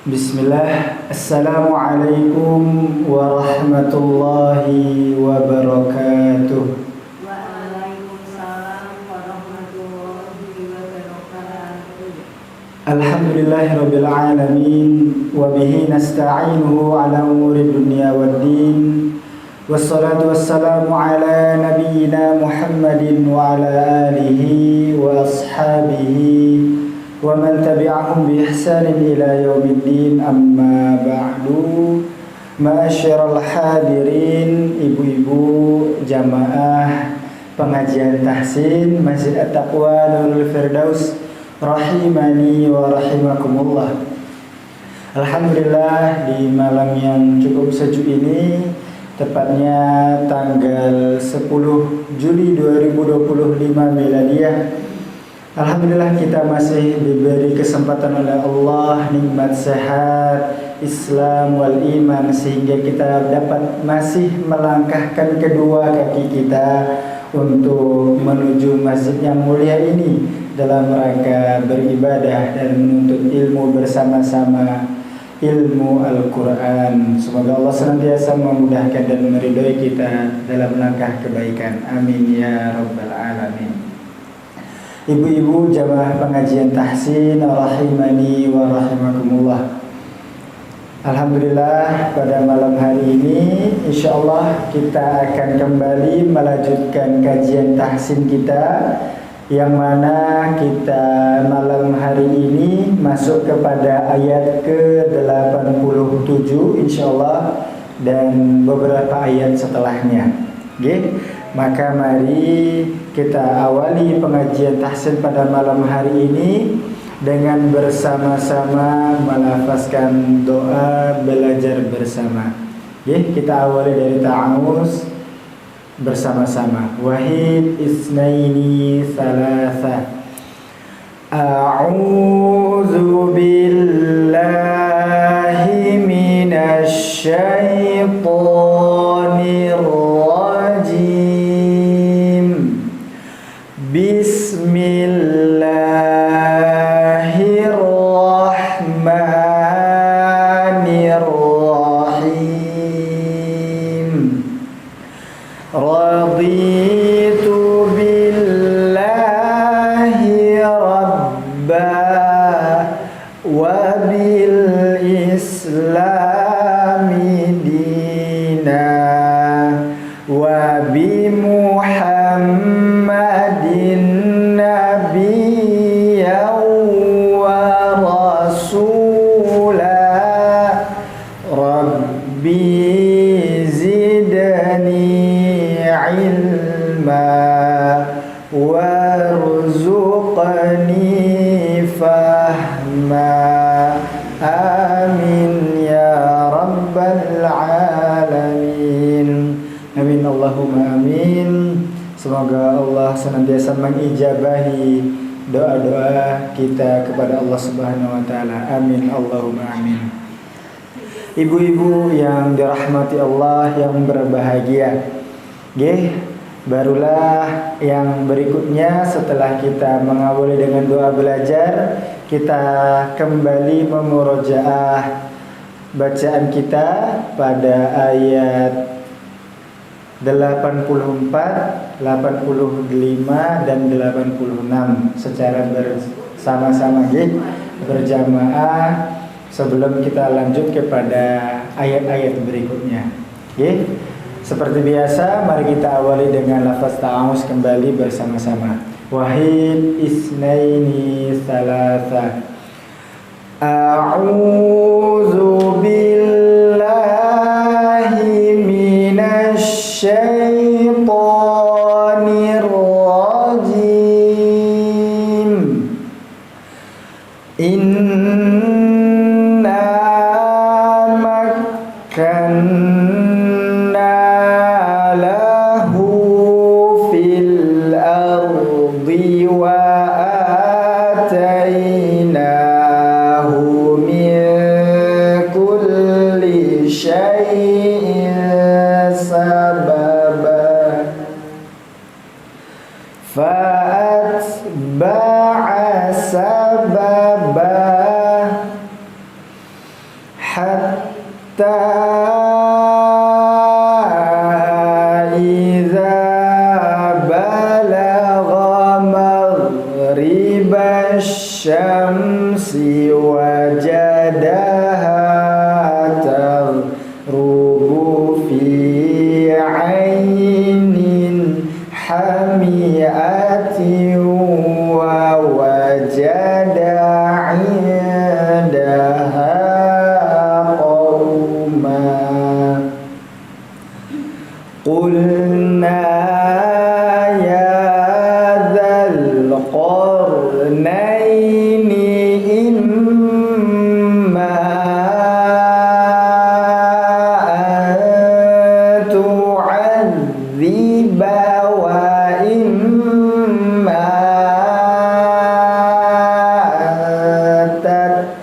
Bismillah, Assalamualaikum warahmatullahi wabarakatuh. Waalaikumsalam warahmatullahi wabarakatuh. Alhamdulillahirabbil alamin wa bihi nasta'inuhu ala umuri dunya waddin. Wassalatu wassalamu ala nabiyyina Muhammadin wa ala alihi wa ashabihi wa man tabi'ahum bi ihsanin ila yaumiddin, amma ba'du. Ma'asyiral hadirin, ibu-ibu jamaah pengajian tahsin Masjid At-Taqwa Nurul Firdaus rahimani wa rahimakumullah. Alhamdulillah, di malam yang cukup sejuk ini, tepatnya tanggal 10 Juli 2025 Miladiyah, alhamdulillah kita masih diberi kesempatan oleh Allah nikmat sehat, Islam wal iman, sehingga kita dapat masih melangkahkan kedua kaki kita untuk menuju masjid yang mulia ini dalam rangka beribadah dan menuntut ilmu bersama-sama, ilmu Al-Quran. Semoga Allah senantiasa memudahkan dan meridhoi kita dalam langkah kebaikan. Amin ya rabbal alamin. Ibu-ibu jamaah pengajian tahsin rahimani wa rahimakumullah. Alhamdulillah, pada malam hari ini insyaallah kita akan kembali melanjutkan kajian tahsin kita, yang mana kita malam hari ini masuk kepada ayat ke-87 insyaallah, dan beberapa ayat setelahnya. Okay? Maka mari kita awali pengajian tahsin pada malam hari ini dengan bersama-sama melafazkan doa belajar bersama. Kita awali dari ta'awuz bersama-sama. Wahid isnaini salasa. A'udzu billahi minasy syaithanir rajim. Bismillahirrahmanirrahim. Raditu billahi rabba wa bil islami dina wa bi Muhammadin nabiyyan wa rasula. Rabbi zidni ilma warzuqni fahma. Amin ya rabbal alamin. Amin Allahumma amin. Semoga Allah senantiasa mengijabahi doa-doa kita kepada Allah Subhanahu wa taala. Amin Allahumma amin. Ibu-ibu yang dirahmati Allah yang berbahagia, barulah yang berikutnya setelah kita mengawali dengan doa belajar, kita kembali memurojaah bacaan kita pada ayat 84, 85 dan 86 secara bersama-sama berjamaah, sebelum kita lanjut kepada ayat-ayat berikutnya. Seperti biasa, mari kita awali dengan lafaz ta'awuz kembali bersama-sama. Wahid isnaini salasa. A'udzu billahi minasy syaithanir rajim. Makkanna lahu fil ardi wa atainahu min hatta idza balagha maghribasy syamsi wajadaha taghrubu fi 'ainin hamiatin wa wajada 'indaha qauma qulna ya dzal qarnaini imma an tu'adziba wa imma an tattakhidha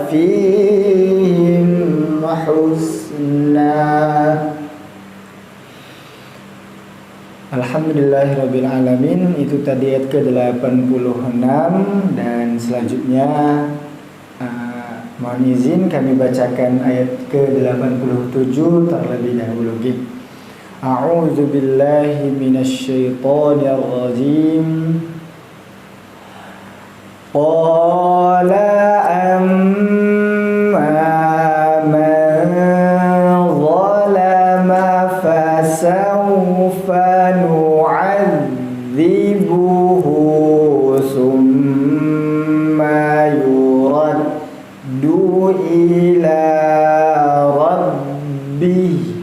fihim husna. Alhamdulillahirabbil alamin. Itu tadi ayat ke-86 dan selanjutnya mohon izin kami bacakan ayat ke-87 terlebih dahulu. A'udzu billahi minasyaitonir rajim. Qala amma man zalama fasawfa nu'adzibuhu summa yuraddu ila rabbih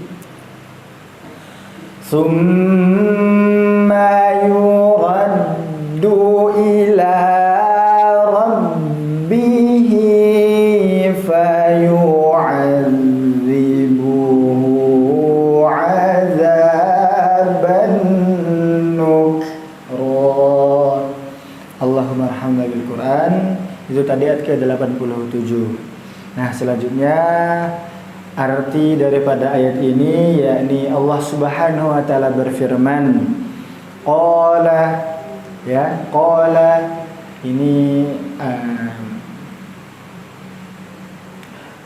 fayu'adzibuhu 'adzaban nukra. Allahumma arhamna bil Quran. Itu tadi ayat ke-87. Nah, selanjutnya arti daripada ayat ini yakni Allah Subhanahu wa taala berfirman, qala, ya, qala ini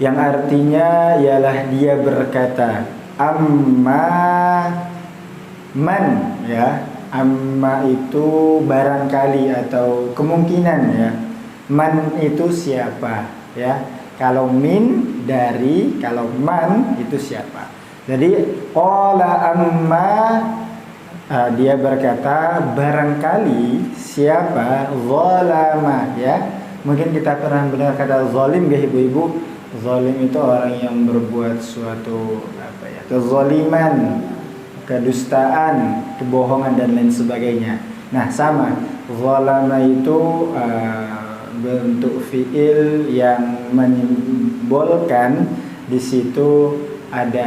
yang artinya ialah dia berkata, amma man, ya, amma itu barangkali atau kemungkinan, ya, man itu siapa, ya, kalau min dari, kalau man itu siapa. Jadi qala amma, dia berkata barangkali siapa zalama, ya. Mungkin kita pernah mendengar kata zalim, ya ibu-ibu. Zalim itu orang yang berbuat suatu kezaliman, kedustaan, kebohongan dan lain sebagainya. Nah, sama, zalama itu bentuk fiil yang menyimbolkan di situ ada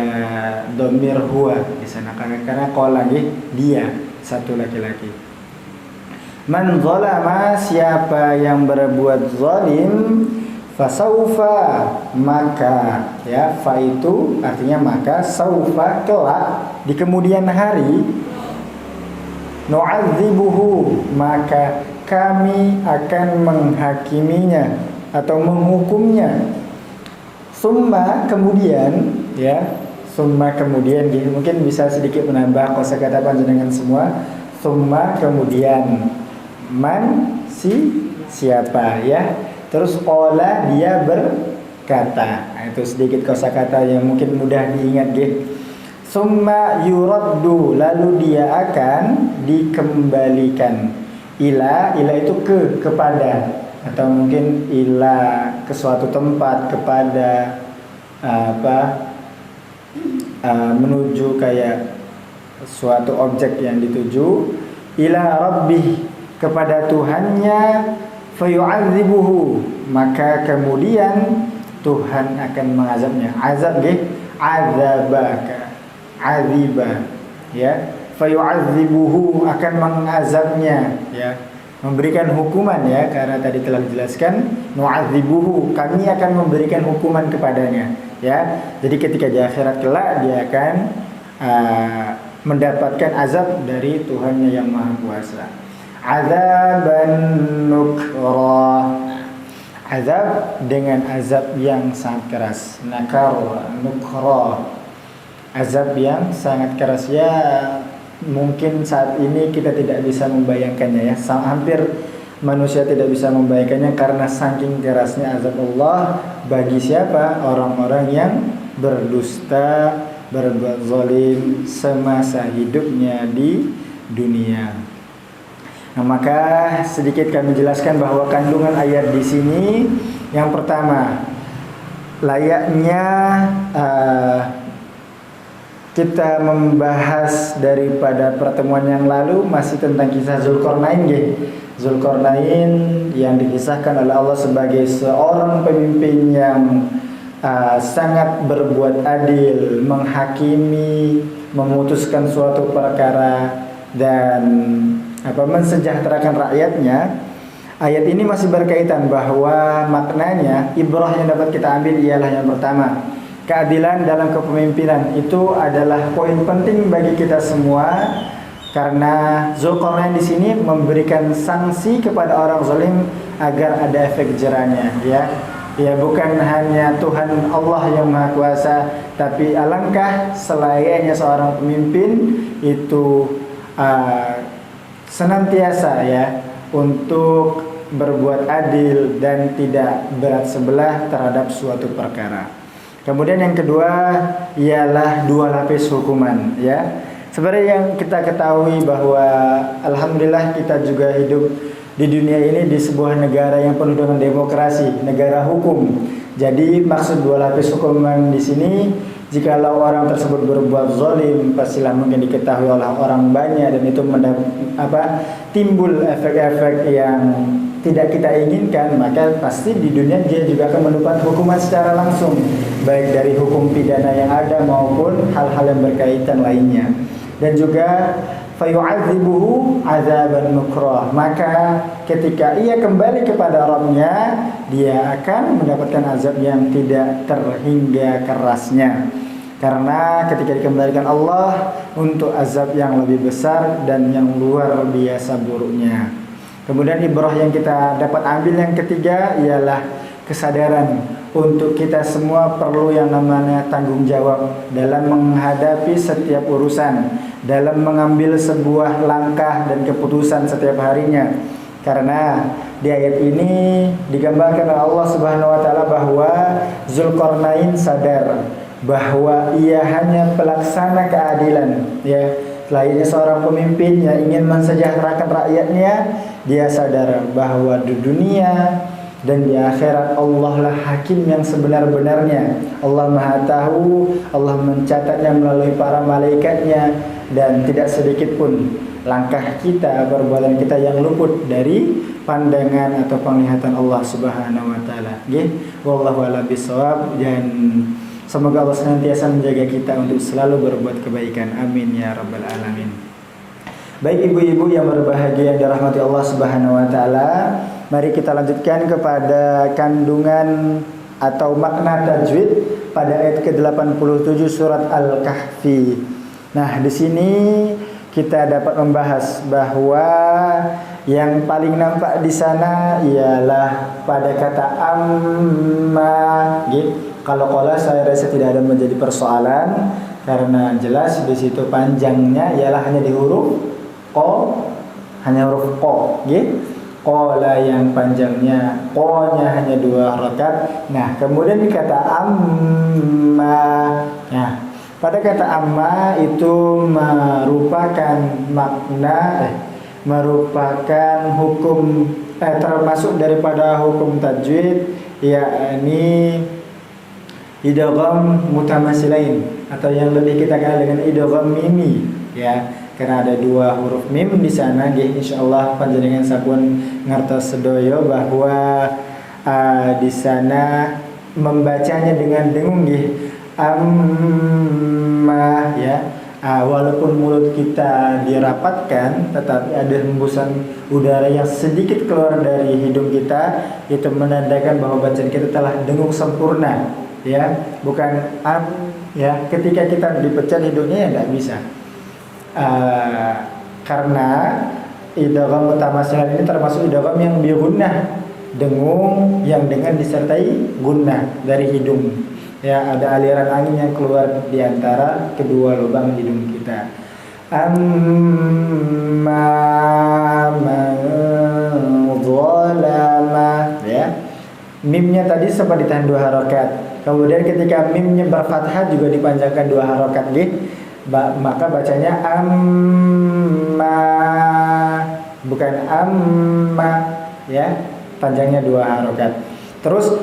dhamir huwa di sana karena qala dia satu laki-laki. Man zalama, siapa yang berbuat zalim, fasaufa, maka, ya, fa itu artinya maka, saufa kelak di kemudian hari, nu'adzibuhu, maka kami akan menghakiminya atau menghukumnya. Summa, kemudian, ya, summa kemudian, mungkin bisa sedikit menambah kosakata panjenengan semua. Summa kemudian, man siapa, ya. Terus qala dia berkata. Nah, itu sedikit kosakata yang mungkin mudah diingat, Summa yuraddu, lalu dia akan dikembalikan. Ila itu kepada, atau mungkin ila ke suatu tempat, kepada menuju kayak suatu objek yang dituju. Ila rabbih, kepada Tuhannya. Fayu'adzibuhu, maka kemudian Tuhan akan mengazabnya. Azab, azabaka, aziba, ya. Fayu'adzibuhu, akan mengazabnya, ya, memberikan hukuman, ya, karena tadi telah dijelaskan nu'adzibuhu, kami akan memberikan hukuman kepadanya, ya. Jadi ketika di akhirat kelak dia akan mendapatkan azab dari Tuhannya yang Maha Kuasa. Azaban nukra. azab dengan azab yang sangat keras. Nakar, nukra, azab yang sangat keras. Ya, mungkin saat ini kita tidak bisa membayangkannya ya. Hampir manusia tidak bisa membayangkannya karena saking kerasnya azab Allah bagi siapa? Orang-orang yang berdusta, berbuat zalim semasa hidupnya di dunia. Nah, maka sedikit kami jelaskan bahwa kandungan ayat di sini yang pertama, layaknya kita membahas daripada pertemuan yang lalu masih tentang kisah Zulkarnain nggih. Zulkarnain yang dikisahkan oleh Allah sebagai seorang pemimpin yang sangat berbuat adil, menghakimi, memutuskan suatu perkara dan mensejahterakan rakyatnya. Ayat ini masih berkaitan bahwa maknanya ibrah yang dapat kita ambil ialah yang pertama, keadilan dalam kepemimpinan itu adalah poin penting bagi kita semua karena Zulkarnain di sini memberikan sanksi kepada orang zalim agar ada efek jerahnya ya. Ya, bukan hanya Tuhan Allah yang Maha Kuasa, tapi alangkah selayaknya seorang pemimpin itu senantiasa ya untuk berbuat adil dan tidak berat sebelah terhadap suatu perkara. Kemudian yang kedua ialah dua lapis hukuman ya. Sebenarnya yang kita ketahui bahwa alhamdulillah kita juga hidup di dunia ini di sebuah negara yang penuh dengan demokrasi, negara hukum. Jadi maksud dua lapis hukuman di sini, jikalau orang tersebut berbuat zalim, pastilah mungkin diketahui oleh orang banyak dan itu timbul efek-efek yang tidak kita inginkan, maka pasti di dunia dia juga akan mendapat hukuman secara langsung, baik dari hukum pidana yang ada maupun hal-hal yang berkaitan lainnya. Dan juga fayu'adzibuhu azaban nukrah, maka ketika ia kembali kepada Rabbnya, dia akan mendapatkan azab yang tidak terhingga kerasnya. Karena ketika dikembalikan Allah untuk azab yang lebih besar dan yang luar biasa buruknya. Kemudian ibrah yang kita dapat ambil yang ketiga ialah kesadaran untuk kita semua perlu yang namanya tanggung jawab dalam menghadapi setiap urusan, dalam mengambil sebuah langkah dan keputusan setiap harinya. Karena di ayat ini digambarkan oleh Allah Subhanahu wa taala bahwa Zulkarnain sadar bahwa ia hanya pelaksana keadilan ya. Selainnya seorang pemimpin yang ingin mensejahterakan rakyatnya, dia sadar bahwa di dunia dan di akhirat Allah lah hakim yang sebenar-benarnya. Allah Maha tahu, Allah mencatatnya melalui para malaikatnya, dan tidak sedikit pun langkah kita, perbuatan kita yang luput dari pandangan atau penglihatan Allah Subhanahu wa taala. Nggih, wallahu a'lam bishawab, dan semoga Allah senantiasa menjaga kita untuk selalu berbuat kebaikan. Amin ya rabbal alamin. Baik ibu-ibu yang berbahagia yang dirahmati Allah Subhanahu wa taala, mari kita lanjutkan kepada kandungan atau makna tajwid pada ayat ke-87 surat Al-Kahfi. Nah, di sini kita dapat membahas bahwa yang paling nampak di sana ialah pada kata amma, gitu. Kalau saya rasa tidak ada menjadi persoalan karena jelas di situ panjangnya ialah hanya di huruf ko, hanya huruf ko, gitu. Qala yang panjangnya, ko-nya hanya 2 harakat. Nah, kemudian kata amma. Nah, pada kata amma itu merupakan makna merupakan hukum termasuk daripada hukum tajwid, yakni idgham mutamasilain atau yang lebih kita kenal dengan idgham mimi ya, karena ada 2 huruf mim di sana nggih. Insyaallah panjenengan sampun ngertos sedoyo bahwa di sana membacanya dengan dengung nggih, amma ya. Walaupun mulut kita dirapatkan, tetapi ada hembusan udara yang sedikit keluar dari hidung kita, itu menandakan bahwa bacaan kita telah dengung sempurna ya, bukan ya. Ketika kita dipecat hidungnya ya tidak bisa, karena idgham mutamasil ini termasuk idgham yang bi gunnah dengung yang dengan disertai gunnah dari hidung. Ya, ada aliran angin yang keluar di antara kedua lubang hidung kita. Amma man zalama, ya. Mimnya tadi sempat ditahan 2 harokat. Kemudian ketika mimnya berfathah juga dipanjangkan 2 harokat, maka bacanya amma, bukan amma, ya, panjangnya 2 harokat. Terus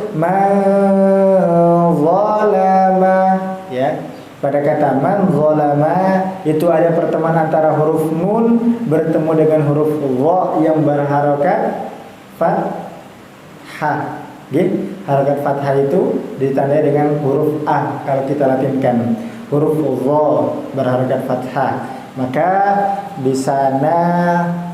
zalama, ya. Pada kata man zalama itu ada pertemuan antara huruf nun bertemu dengan huruf dha yang berharokat fathah. Harokat fathah itu ditandai dengan huruf a kalau kita latinkan. Huruf dha berharokat fathah. Maka di sana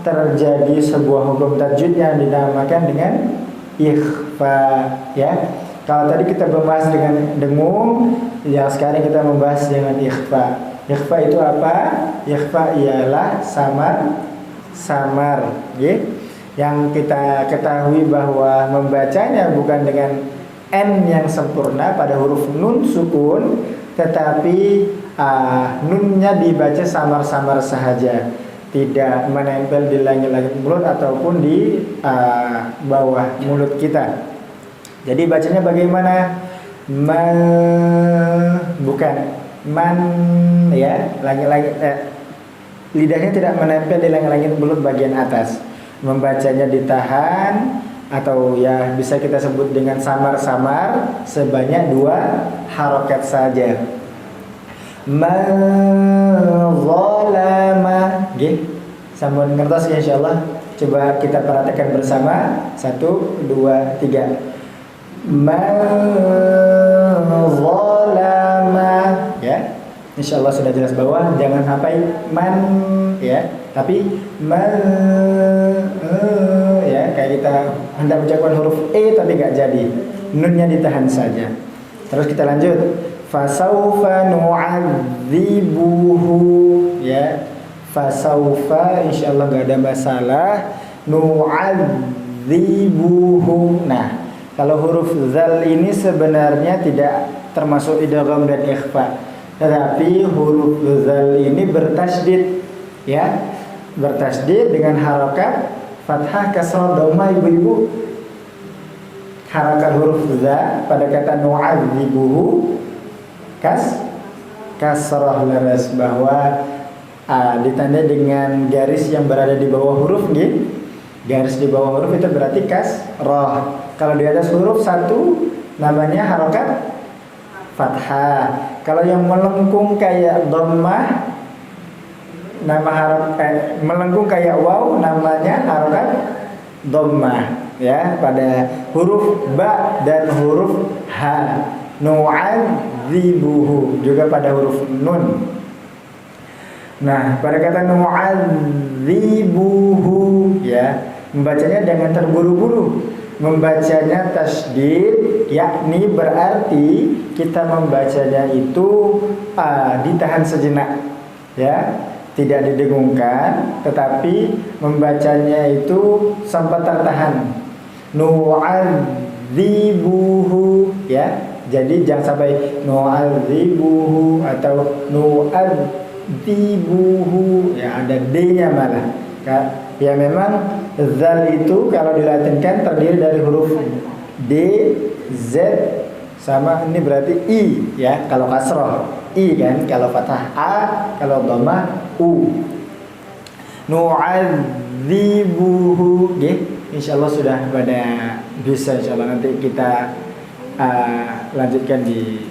terjadi sebuah hukum tajwid yang dinamakan dengan ikhfa, ya. Kalau tadi kita membahas dengan dengung, yang sekarang kita membahas dengan ikhfa. Ikhfa itu apa? Ikhfa ialah samar, ya. Yang kita ketahui bahwa membacanya bukan dengan n yang sempurna pada huruf nun sukun, tetapi nunnya dibaca samar-samar sahaja, tidak menempel di langit-langit mulut ataupun di bawah mulut kita. Jadi bacanya bagaimana? Bukan man, ya, langit-langit, lidahnya tidak menempel di langit-langit mulut bagian atas. Membacanya ditahan atau ya bisa kita sebut dengan samar-samar sebanyak 2 harokat saja. Zalama, sambungan kertas ya insyaallah. Coba kita perhatikan bersama. 1, 2, 3. Zalama, ya. Insyaallah sudah jelas bawah, jangan sampai man, ya, tapi ya, kayak kita hendak mengucapkan huruf tapi gak jadi, nunnya ditahan saja. Terus kita lanjut. Fasaufa nu'adzibuhu, ya. Fasaufa insyaallah gak ada masalah. Nu'adzibuhu. Nah, kalau huruf zal ini sebenarnya tidak termasuk idgham dan ikhfa, tetapi huruf zal ini bertasydid, ya, bertasydid dengan harokat fathah, kasrah, dhamma, ibu-ibu. Harokat huruf za pada kata nu'adzibuhu kasrah leres bawah, ditandai dengan garis yang berada di bawah huruf, garis di bawah huruf itu berarti kasrah. Kalau di atas huruf 1 namanya harokat fathah. Kalau yang melengkung kayak dhammah, nama harokat melengkung kayak waw namanya harokat dhammah, ya, pada huruf ba dan huruf ha. Nu'adzibuhu juga pada huruf nun. Nah, pada kata nu'adzibuhu, ya, membacanya dengan terburu-buru. Membacanya tasydid, yakni berarti kita membacanya itu ditahan sejenak, ya, tidak didengungkan, tetapi membacanya itu sempat tertahan. Nu'adzibuhu, ya, jadi jangan sampai nu'adzibuhu atau nu'adzibuhu, ya, ada d-nya malah. Ya, memang zal itu kalau dilatinkan terdiri dari huruf D, Z, sama ini berarti I, ya, kalau kasroh I kan, kalau fathah A, kalau dhammah U. Nu'adzibuhu, insyaallah sudah pada bisa, insyaallah nanti kita lanjutkan di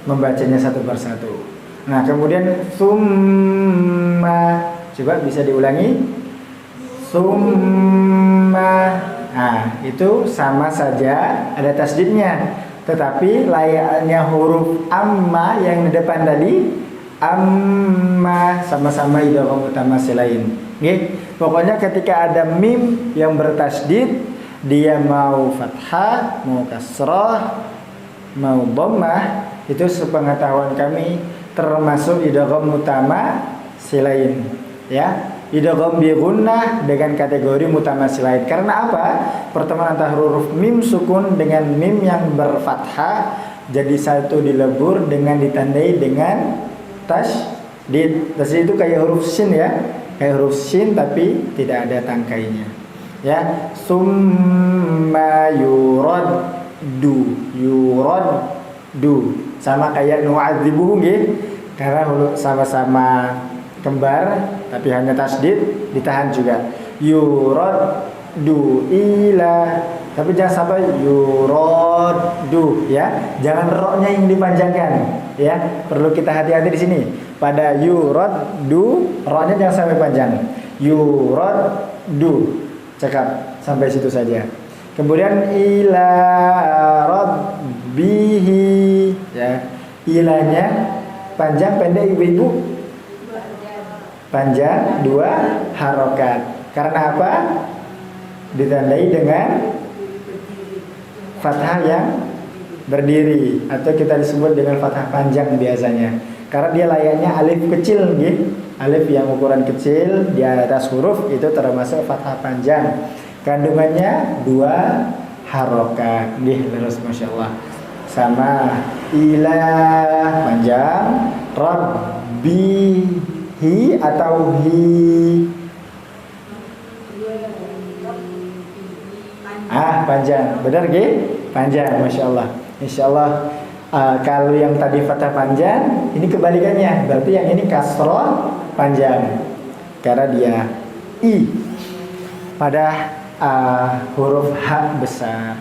membacanya satu persatu. Nah, kemudian summa, coba bisa diulangi. Summa. Nah, itu sama saja ada tasydidnya, tetapi layaknya huruf amma yang di depan tadi, amma, sama-sama idgham mutamattsilain. Pokoknya ketika ada mim yang bertasydid, dia mau fathah, mau kasrah, mau dhammah, itu sepengetahuan kami termasuk idgham mutamattsilain, ya. idgham bi gunnah dengan kategori mutamatsilain. Karena apa? Pertemuan antara huruf mim sukun dengan mim yang berfathah jadi satu dilebur dengan ditandai dengan tasydid. Tasydid itu kayak huruf shin ya. Kayak huruf shin tapi tidak ada tangkainya. Ya, summa yuraddu sama kayak nu'adzibuhu nggih. Karena sama-sama kembar tapi hanya tasydid ditahan juga. Yuraddu ila, tapi jangan sampai yuraddu ya. Jangan ro-nya yang dipanjangkan ya. Perlu kita hati-hati di sini. Pada yuraddu ro-nya jangan sampai panjang. Yuraddu. Cakap sampai situ saja. Kemudian ila rabbihi ya. Ilanya panjang pendek ibu-ibu? Panjang 2 harokat. Karena apa? Ditandai dengan fathah yang berdiri atau kita disebut dengan fathah panjang biasanya. Karena dia layaknya alif kecil gitu. Alif yang ukuran kecil di atas huruf itu termasuk fathah panjang. Kandungannya 2 harokat. Terus masya Allah. Sama ilah panjang, rabbihi atau hi. Panjang. Benar nggih? Panjang, masya Allah. Insya Allah. Kalau yang tadi fathah panjang, ini kebalikannya. Berarti yang ini kasroh panjang karena dia i pada huruf H besar.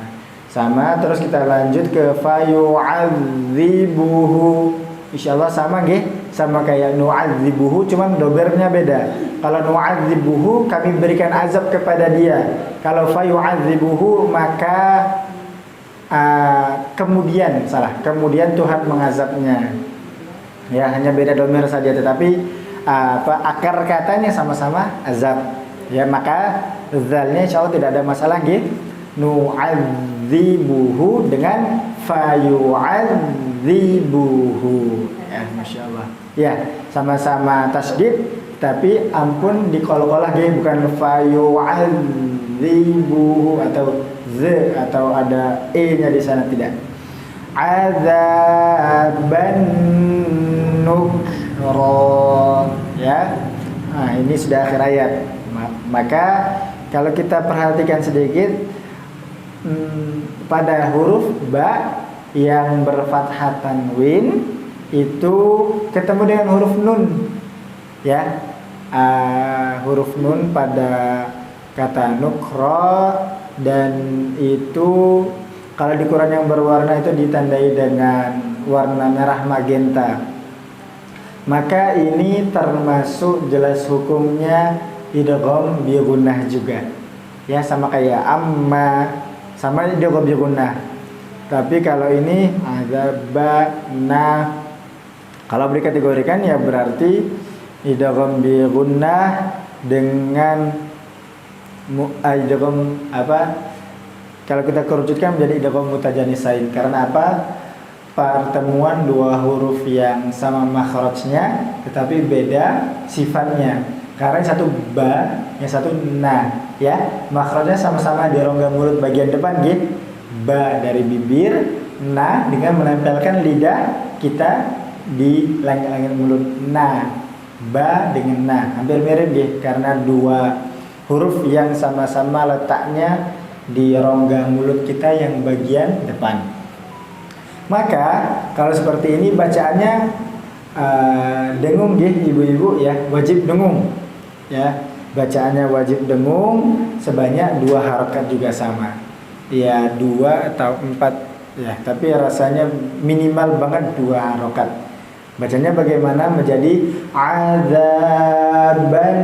Sama, terus kita lanjut ke fayu'adzibuhu. Insyaallah sama nggih, sama kayak nu'adzibuhu cuman dobernya beda. Kalau nu'adzibuhu kami berikan azab kepada dia. Kalau fayu'adzibuhu maka kemudian kemudian Tuhan mengazabnya. Ya, hanya beda domer saja tetapi akar katanya sama-sama azab. Ya, maka zalnya insyaallah tidak ada masalah nggih. Nu'adzibuhu dengan fayu'adzibuhu. Ya, masyaallah. Ya, sama-sama tasydid tapi ampun dikol-kolah nggih, bukan fayu'adzibuhu atau z atau ada e-nya di sana, tidak. Azaban nukra ya. Ini sudah akhir ayat. Maka kalau kita perhatikan sedikit pada huruf ba yang berfathah tanwin itu ketemu dengan huruf nun ya. Huruf nun pada kata nukra, dan itu kalau di Quran yang berwarna itu ditandai dengan warna merah magenta. Maka ini termasuk jelas hukumnya idgham bi gunnah juga. Ya, sama kayak amma, sama idgham bi gunnah. Tapi kalau ini azabana, kalau dikategorikan ya berarti idgham bi gunnah dengan idgham kalau kita kerucutkan menjadi idgham mutajanisain. Karena apa? Pertemuan 2 huruf yang sama makhrajnya tetapi beda sifatnya. Karena yang satu ba, yang satu na ya. Makhrajnya sama-sama di rongga mulut bagian depan gitu. Ba dari bibir, na dengan menempelkan lidah kita di langit-langit mulut. Na, ba dengan na hampir mirip gitu, karena 2 huruf yang sama-sama letaknya di rongga mulut kita yang bagian depan. Maka kalau seperti ini bacaannya dengung nggih ibu-ibu ya, wajib dengung ya. Bacaannya wajib dengung sebanyak 2 harokat juga sama. Ya 2 atau 4 ya, tapi rasanya minimal banget 2 harokat. Bacanya bagaimana? Menjadi azaban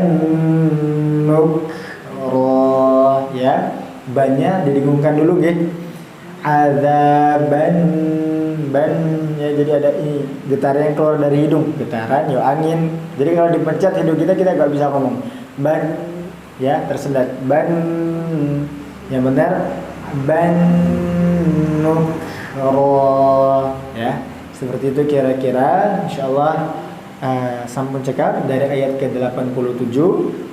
nukra ya. Bannya didengungkan dulu nggih. Azaban ban ya, jadi ada ini getaran yang keluar dari hidung, getaran ya angin. Jadi kalau dipencet hidung kita nggak bisa ngomong. Ban ya, tersendat. Ban yang benar ban nukra ya. Seperti itu kira-kira, insyaallah sampun cekap dari ayat ke-87.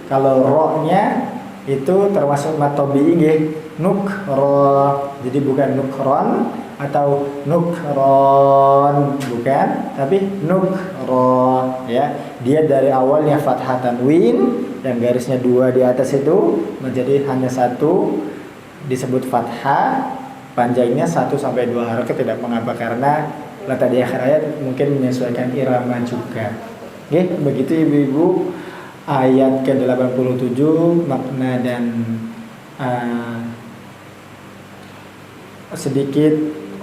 Kalau ro-nya itu termasuk matobi nggih, nukro. Jadi bukan nukron atau nukron, bukan, tapi nukro ya. Dia dari awalnya fathah tanwin yang garisnya 2 di atas itu menjadi hanya 1, disebut fathah. Panjangnya 1 sampai 2 harakat tidak mengapa karena letak di akhir ayat mungkin menyesuaikan irama juga. Oke, begitu ibu-ibu ayat ke-87 makna dan sedikit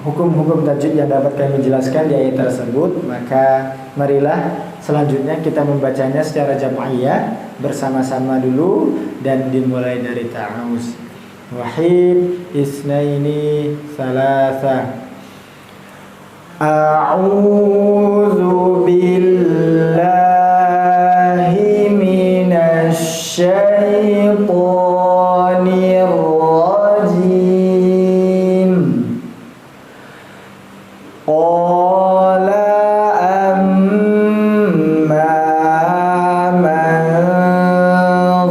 hukum-hukum tajwid yang dapat kami jelaskan di ayat tersebut. Maka marilah selanjutnya kita membacanya secara jam'iyah bersama-sama dulu dan dimulai dari ta'awuz. Wahid, isnaini, salasa. A'udzu billahi minasy syaithanir rajim. Qala amma man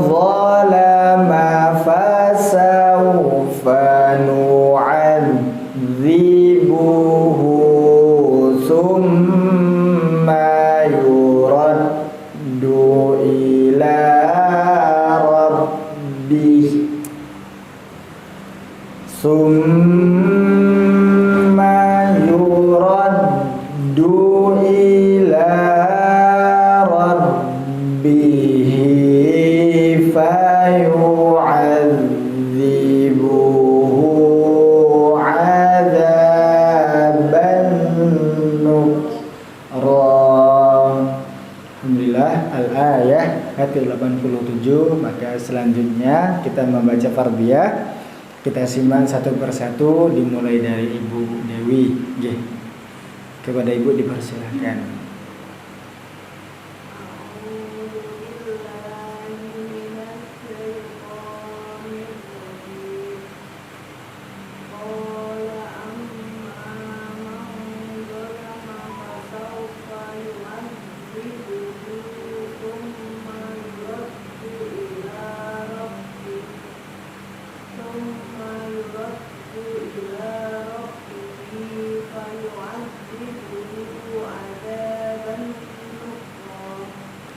zalama fasawfa nu'adzibuhu thumma yuraddu ila rabbih fayu'adzibuhu 'adzaban nukra. Alhamdulillah, al-ayah ke-87. Maka selanjutnya kita membaca fardhiyah. Kita simak satu persatu dimulai dari Ibu Dewi. Nggih. Kepada Ibu dipersilakan.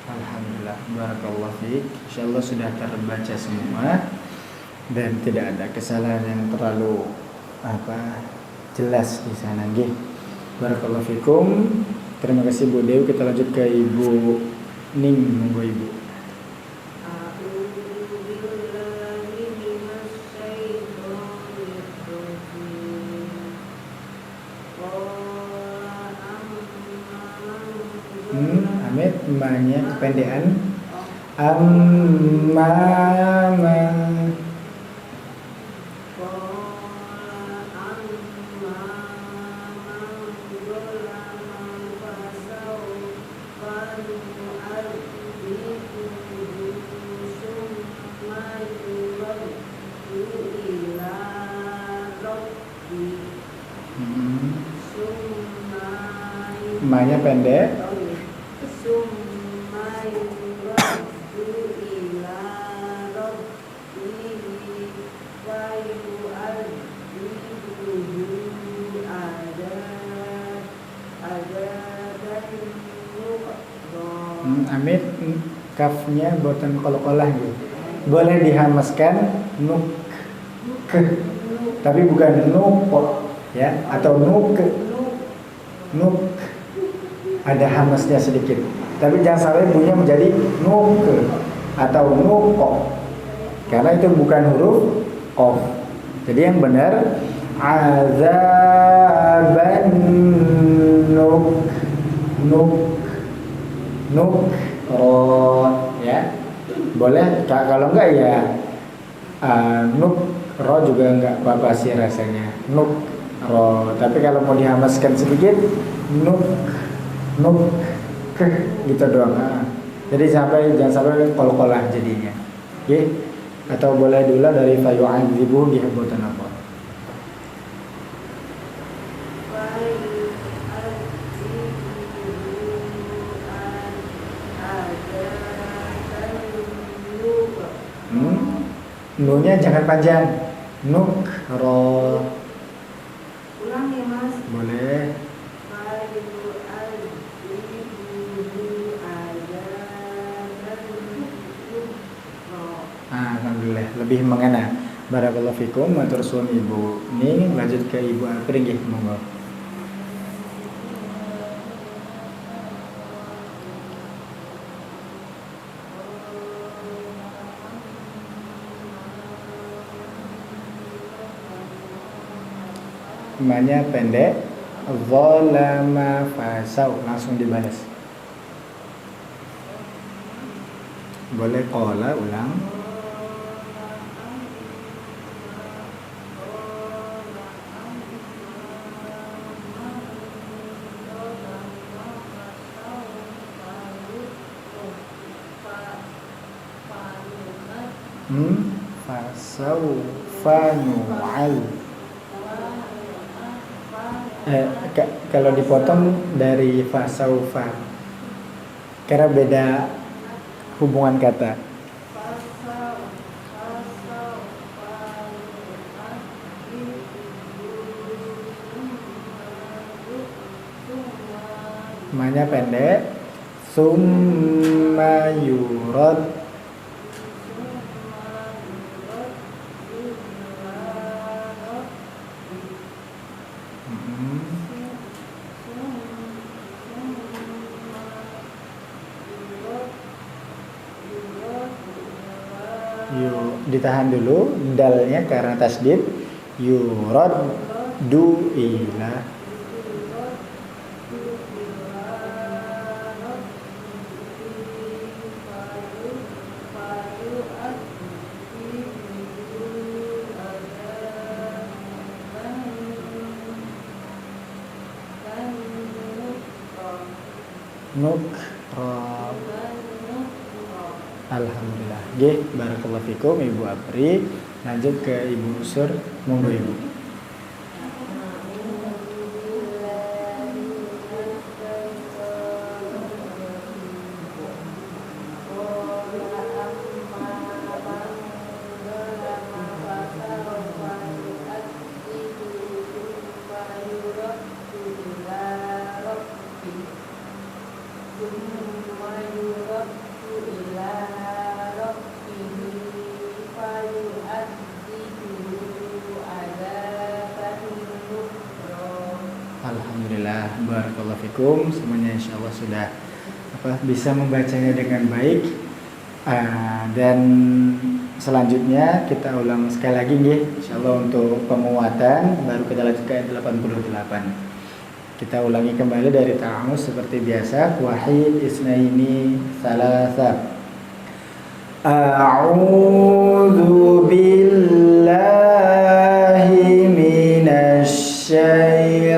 Alhamdulillah, barakallahu fiik. Insyaallah sudah terbaca semua dan tidak ada kesalahan yang terlalu jelas di sana nggih. Barakallahu fikum. Terima kasih Bu Dewi. Kita lanjut ke Ibu Ning, monggo Ibu. Amit, ma-nya kependekan. Amma man. Ma-nya pendek. Amit, kafnya boten kol-kolah gitu. Boleh dihamaskan nuk ke, tapi bukan nuk ya, atau nuk ada hamasnya sedikit. Tapi jangan sampai bunyinya menjadi nuk atau nuko, karena itu bukan huruf qaf. Jadi yang benar azaban nuk ro ya. Boleh, kalau enggak ya nuk ro juga enggak apa-apa sih rasanya, nuk ro. Tapi kalau mau dihamaskan sedikit nuk gitu doang. Jadi jangan sampai kol-kolah jadinya. Oke? Atau boleh dulu dari fayu'adzibu dihabutan apa? Nunya jangan panjang. Nukro. Ulang ya Mas. Boleh. Alhamdulillah, lebih mengena. Barakallahu fikum, matur suwun Ibu. Ini lanjut ke Ibu Apri nggih, monggo. Namanya pendek. Zalama fasau, langsung dibalas. Boleh qala ulang. Fasaufa nu'al. Kalau dipotong dari fasaufa, karena beda hubungan kata. Namanya pendek. Summa yurad. Ditahan dulu dalnya karena tasdid. Yurad du ila. Nukra. Alhamdulillah. Nggih, barakallahu fikum Ibu Apri. Lanjut ke Ibu Usur, monggo Ibu. Alhamdulillah, barakallahu fikum. Semuanya insyaallah sudah bisa membacanya dengan baik. Dan selanjutnya kita ulang sekali lagi nih, insyaallah untuk penguatan. Baru kita lanjut ke ayat 88. Kita ulangi kembali dari ta'awuz seperti biasa. Wahid, isnaini, salasa. A'udzu billahi minasy syaitonir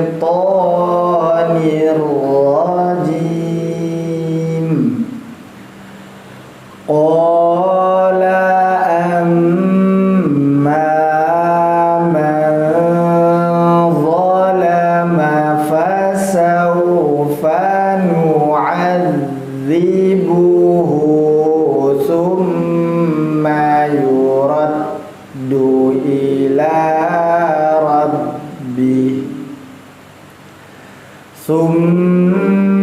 rajim. Qala amma man zalama fasawfa nu'adzibuhu thumma yuraddu ila rabbih Summa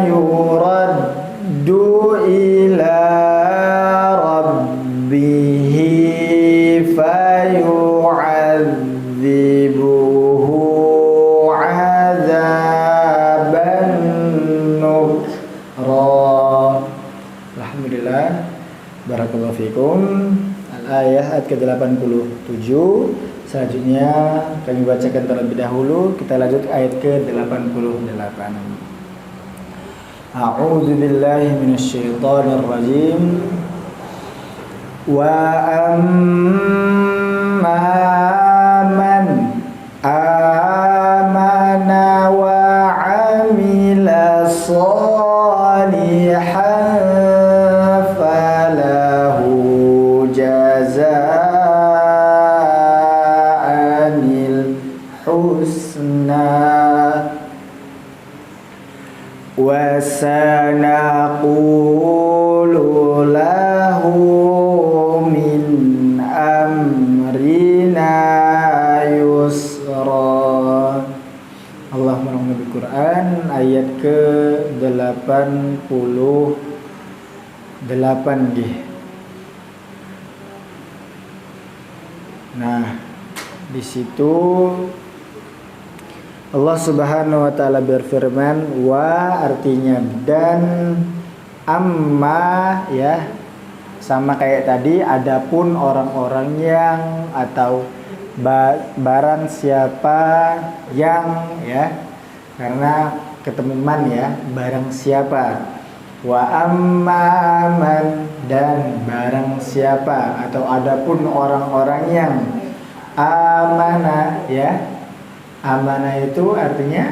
yuraddu ila rabbihi fayu'adzibuhu 'adzaban nukra. Alhamdulillah, barakallahu fikum. Al-ayat ke-87. Selanjutnya kami bacakan terlebih dahulu. Kita lanjut ayat ke-88. A'udzu billahi minasyaitonir rajim. Wa amma man amana wa 'amila shalihan falahu wa sanaqulu lahu min ayat ke-88 nggih. Nah, di situ Allah Subhanahu wa taala berfirman, wa artinya dan, amma ya, sama kayak tadi, adapun orang-orang yang atau barang siapa yang ya, karena ketemu man ya, barang siapa. Wa amman, dan barang siapa atau adapun orang-orang yang amana ya. Amana itu artinya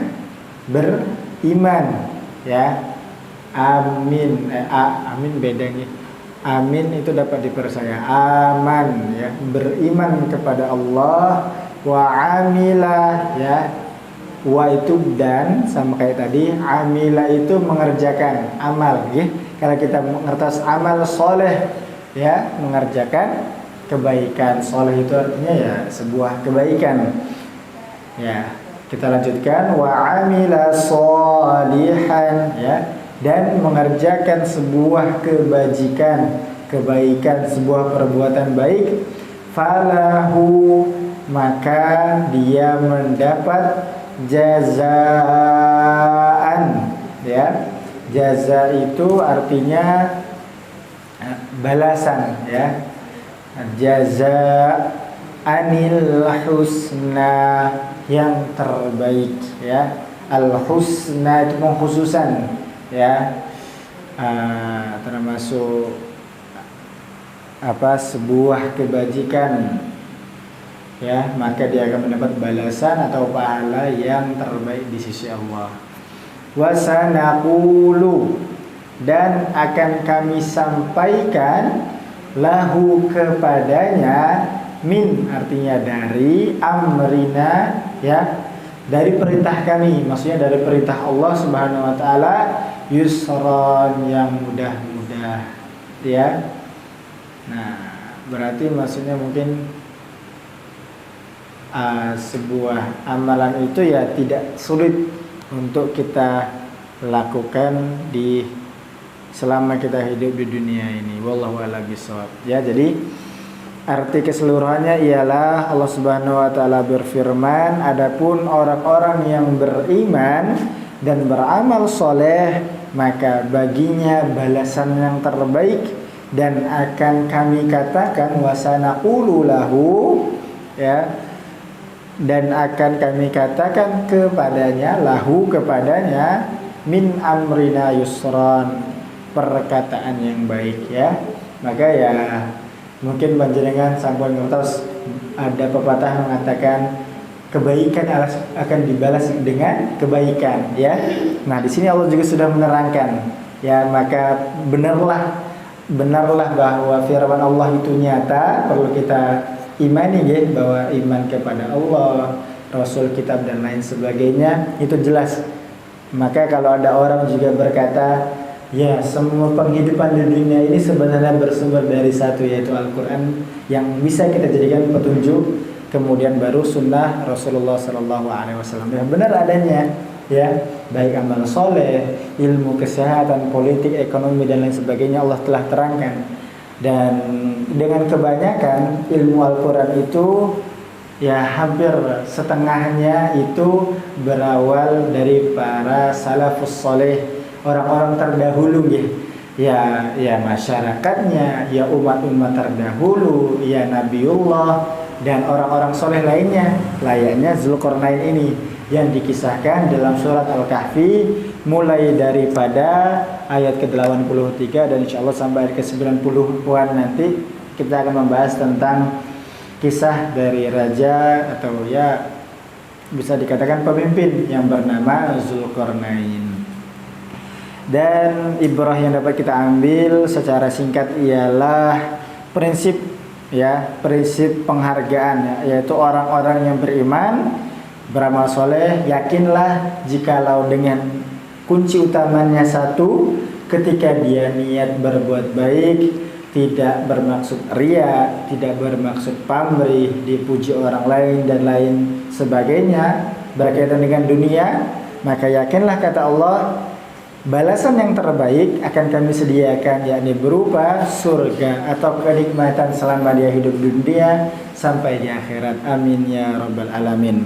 beriman ya. Amin amin bedanya. Amin itu dapat dipercaya. Aman ya, beriman kepada Allah. Wa amila ya. Wa itu dan, sama kayak tadi. Amila itu mengerjakan amal ya. Kalau kita mengertas amal soleh ya, mengerjakan kebaikan. Soleh itu artinya ya sebuah kebaikan ya. Kita lanjutkan, wa amila solihan ya, dan mengerjakan sebuah kebajikan, kebaikan, sebuah perbuatan baik. Falahu, maka dia mendapat jazaan ya. Jaza itu artinya balasan ya. Jaza anil husna, yang terbaik ya. Al husna itu pengkhususan ya, termasuk sebuah kebajikan ya, maka dia akan mendapat balasan atau pahala yang terbaik di sisi Allah. Wasanaqulu, dan akan kami sampaikan, lahu kepadanya, min artinya dari, amrina ya, dari perintah kami, maksudnya dari perintah Allah Subhanahu wa taala, yusron, yang mudah-mudah ya. Nah, berarti maksudnya mungkin sebuah amalan itu ya tidak sulit untuk kita lakukan selama kita hidup di dunia ini. Wallahu a'lam bishawab. Ya, jadi arti keseluruhannya ialah Allah Subhanahu wa taala berfirman, adapun orang-orang yang beriman dan beramal soleh, maka baginya balasan yang terbaik, dan akan kami katakan wasanaqulu lahu ya, dan akan kami katakan kepadanya, lahu kepadanya, min amrina yusran, perkataan yang baik ya. Maka ya mungkin panjenengan sampun ngertos ada pepatah mengatakan kebaikan akan dibalas dengan kebaikan ya. Nah, di sini Allah juga sudah menerangkan ya, maka benarlah bahwa firman Allah itu nyata, perlu kita imani ya, bahwa iman kepada Allah, Rasul, kitab dan lain sebagainya itu jelas. Maka kalau ada orang juga berkata, ya semua penghidupan di dunia ini sebenarnya bersumber dari satu, yaitu Al-Quran, yang bisa kita jadikan petunjuk, kemudian baru sunnah Rasulullah SAW yang benar adanya ya, baik amal soleh, ilmu kesehatan, politik, ekonomi dan lain sebagainya Allah telah terangkan. Dan dengan kebanyakan ilmu Al-Quran itu ya hampir setengahnya itu berawal dari para salafus soleh, orang-orang terdahulu ya masyarakatnya, ya umat-umat terdahulu, ya Nabiullah dan orang-orang soleh lainnya, layaknya Zulkarnain ini yang dikisahkan dalam surat Al-Kahfi, mulai daripada ayat ke-83 dan insya Allah sampai ayat ke-90-an nanti kita akan membahas tentang kisah dari raja atau ya bisa dikatakan pemimpin yang bernama Zulkarnain. Dan ibrah yang dapat kita ambil secara singkat ialah prinsip penghargaan ya, yaitu orang-orang yang beriman, beramal soleh, yakinlah jikalau dengan kunci utamanya satu, ketika dia niat berbuat baik, tidak bermaksud ria, tidak bermaksud pamrih, dipuji orang lain dan lain sebagainya berkaitan dengan dunia, maka yakinlah kata Allah, balasan yang terbaik akan kami sediakan, yakni berupa surga atau kenikmatan selama dia hidup di dunia sampai di akhirat. Amin ya rabbal alamin.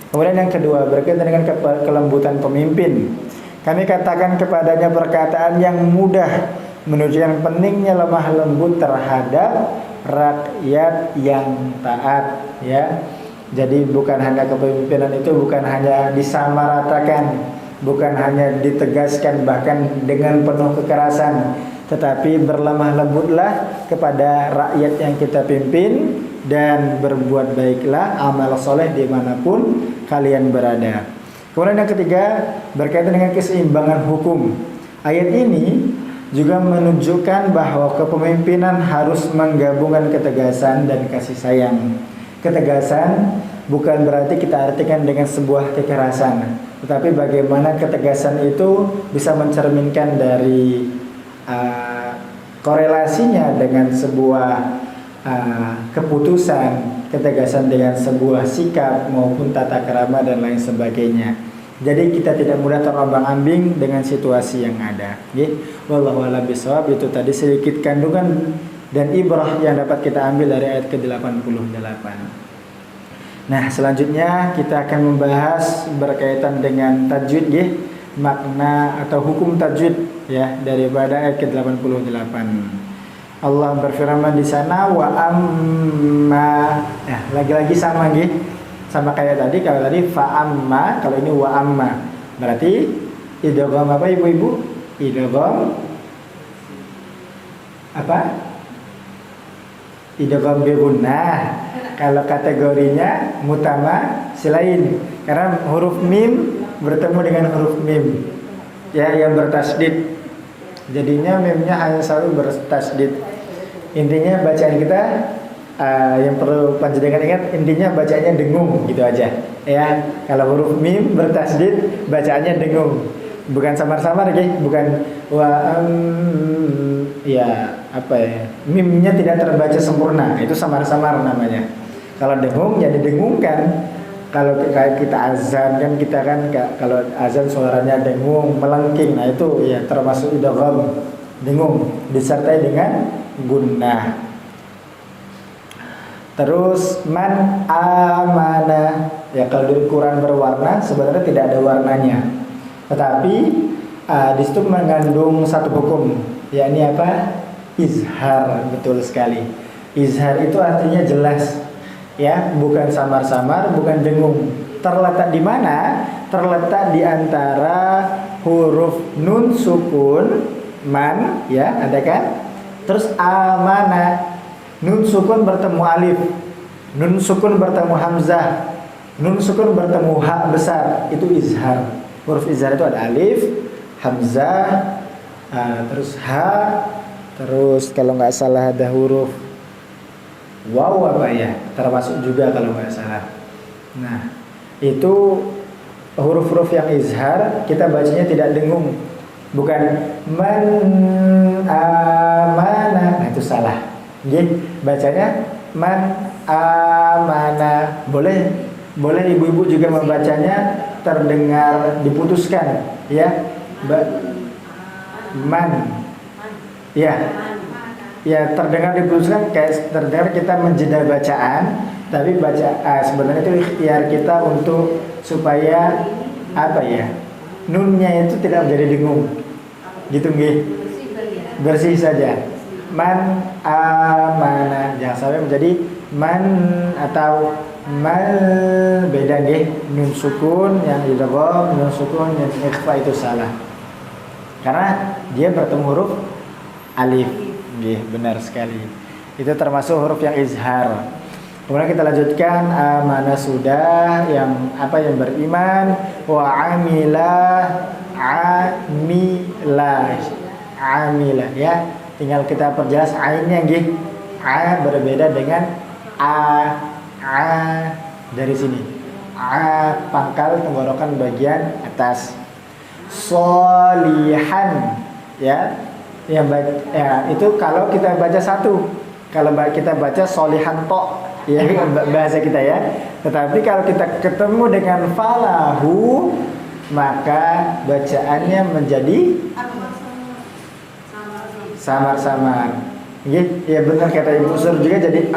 Kemudian yang kedua, berkaitan dengan kelembutan pemimpin. Kami katakan kepadanya perkataan yang mudah, menunjukkan pentingnya lemah lembut terhadap rakyat yang taat, ya. Jadi bukan hanya kepemimpinan itu bukan hanya disamaratakan, bukan hanya ditegaskan bahkan dengan penuh kekerasan, tetapi berlemah lembutlah kepada rakyat yang kita pimpin dan berbuat baiklah, amal soleh dimanapun kalian berada. Kemudian yang ketiga, berkaitan dengan keseimbangan hukum. Ayat ini juga menunjukkan bahwa kepemimpinan harus menggabungkan ketegasan dan kasih sayang. Ketegasan bukan berarti kita artikan dengan sebuah kekerasan, tetapi bagaimana ketegasan itu bisa mencerminkan dari korelasinya dengan sebuah keputusan, ketegasan dengan sebuah sikap maupun tata krama dan lain sebagainya. Jadi kita tidak mudah terombang-ambing dengan situasi yang ada. Wallahu a'lam bishawab. Itu tadi sedikit kandungan dan ibrah yang dapat kita ambil dari ayat ke-88. Nah, selanjutnya kita akan membahas berkaitan dengan tajwid, makna atau hukum tajwid, ya, daripada ayat ke-88. Allah berfirman di sana, wa amma, ya, lagi-lagi sama, sama kayak tadi. Kalau tadi fa amma, kalau ini wa amma. Berarti idgham apa ibu-ibu? Idgham apa? Idgham bi gunnah. Kalau kategorinya mutama silain, karena huruf mim bertemu dengan huruf mim, ya, yang bertasdid. Jadinya mimnya hanya selalu bertasdid. Intinya bacaan kita yang perlu panjenengan ingat, intinya bacanya dengung gitu aja, ya. Kalau huruf mim bertasdid bacaannya dengung, bukan samar-samar, bukan ya apa ya, mimnya tidak terbaca sempurna, itu samar-samar namanya. Kalau dengung ya didengungkan. Kalau kayak kita azan kan, kita kan kalau azan suaranya dengung, melengking, nah itu ya termasuk idgham dengung disertai dengan gunnah. Terus man amana, ya kalau di Quran berwarna sebenarnya tidak ada warnanya, tetapi di situ mengandung satu hukum, yakni apa? Izhar. Betul sekali. Izhar itu artinya jelas, ya, bukan samar-samar, bukan dengung. Terletak di mana? Terletak di antara huruf nun sukun man, ya, ada kan? Terus amana, nun sukun bertemu alif, nun sukun bertemu hamzah, nun sukun bertemu ha besar, itu izhar. Huruf izhar itu ada alif, hamzah, terus ha, terus kalau nggak salah ada huruf waw apa ya, termasuk juga kalau nggak salah. Nah, itu huruf-huruf yang izhar kita bacanya tidak dengung, bukan man amana, nah itu salah. Jadi bacanya man amana. Boleh ibu-ibu juga membacanya terdengar diputuskan, ya, man, ya. Ya, terdengar diputuskan kayak terdengar kita menjeda bacaan, tapi sebenarnya itu ikhtiar kita untuk supaya apa ya, nunnya itu tidak menjadi dengung, gitu bersih saja. Man amana, jangan sampai menjadi man atau mal, beda nun sukun yang idgham, nun sukun yang ikhfa itu salah, karena dia bertemu huruf alif. Benar sekali. Itu termasuk huruf yang izhar. Kemudian kita lanjutkan, amana sudah, yang apa, yang beriman, wa amila, ya. Tinggal kita perjelas ainnya, a berbeda dengan a dari sini. A pangkal tenggorokan bagian atas. Solihan, ya. Ya itu kalau kita baca satu, kalau kita baca solihan tok, ya, bahasa kita, ya. Tetapi kalau kita ketemu dengan falahu, maka bacaannya menjadi samar-samar. Ya benar kata Ibu Sur juga jadi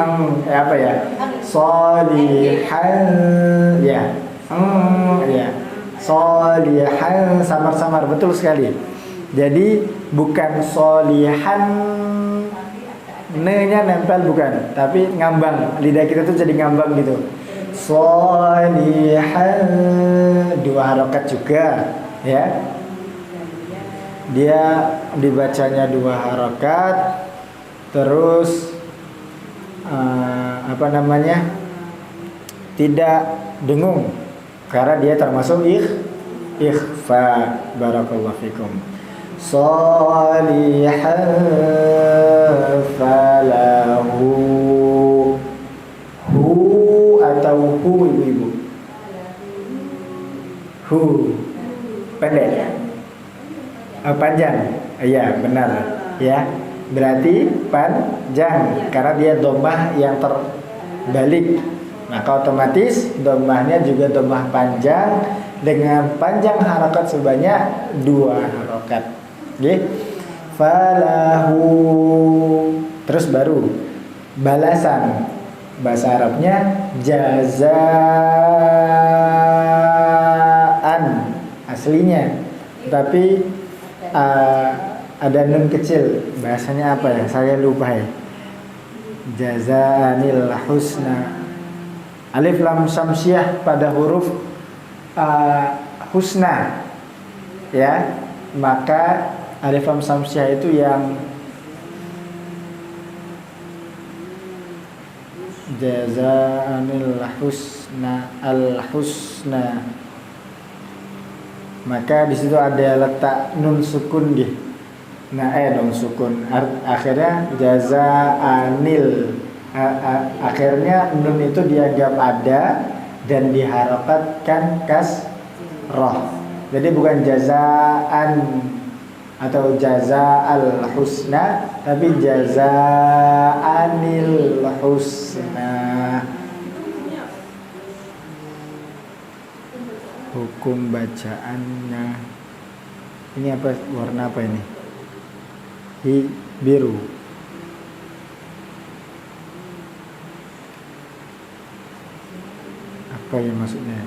apa ya? Sholihan ya. Ya. Sholihan samar-samar, betul sekali. Jadi bukan sholihan ne-nya nempel bukan, tapi ngambang. Lidah kita tuh jadi ngambang gitu. Sholihan 2 harokat juga ya. Dia dibacanya 2 harokat. Terus tidak dengung karena dia termasuk ikhfa. Barakallahu fikum. Sholihan falahu hu atau hu ibu-ibu? Hu pendek. Panjang. Iya, benar. Ya. Berarti panjang karena dia dhammah yang terbalik. Maka otomatis dhammahnya juga dhammah panjang dengan panjang harokat sebanyak 2 harokat. Nggih. Falahu. Terus baru balasan. Bahasa Arabnya jazaan aslinya. Tapi ada nun kecil, bahasanya apa ya? Saya lupa ya. Jazaanil husna. Alif lam syamsiah pada huruf husna. Ya, maka alif lam syamsiah itu yang jazaanil husna al-husna. Maka di situ ada letak nun sukun gitu. Nun sukun. Akhirnya jazaanil. Akhirnya nun itu dianggap ada dan diharokatkan kasroh. Jadi bukan jazaan atau jazaal husna, tapi jazaanil husna. Hukum bacaannya ini apa, warna apa ini? Biru. Apa yang maksudnya?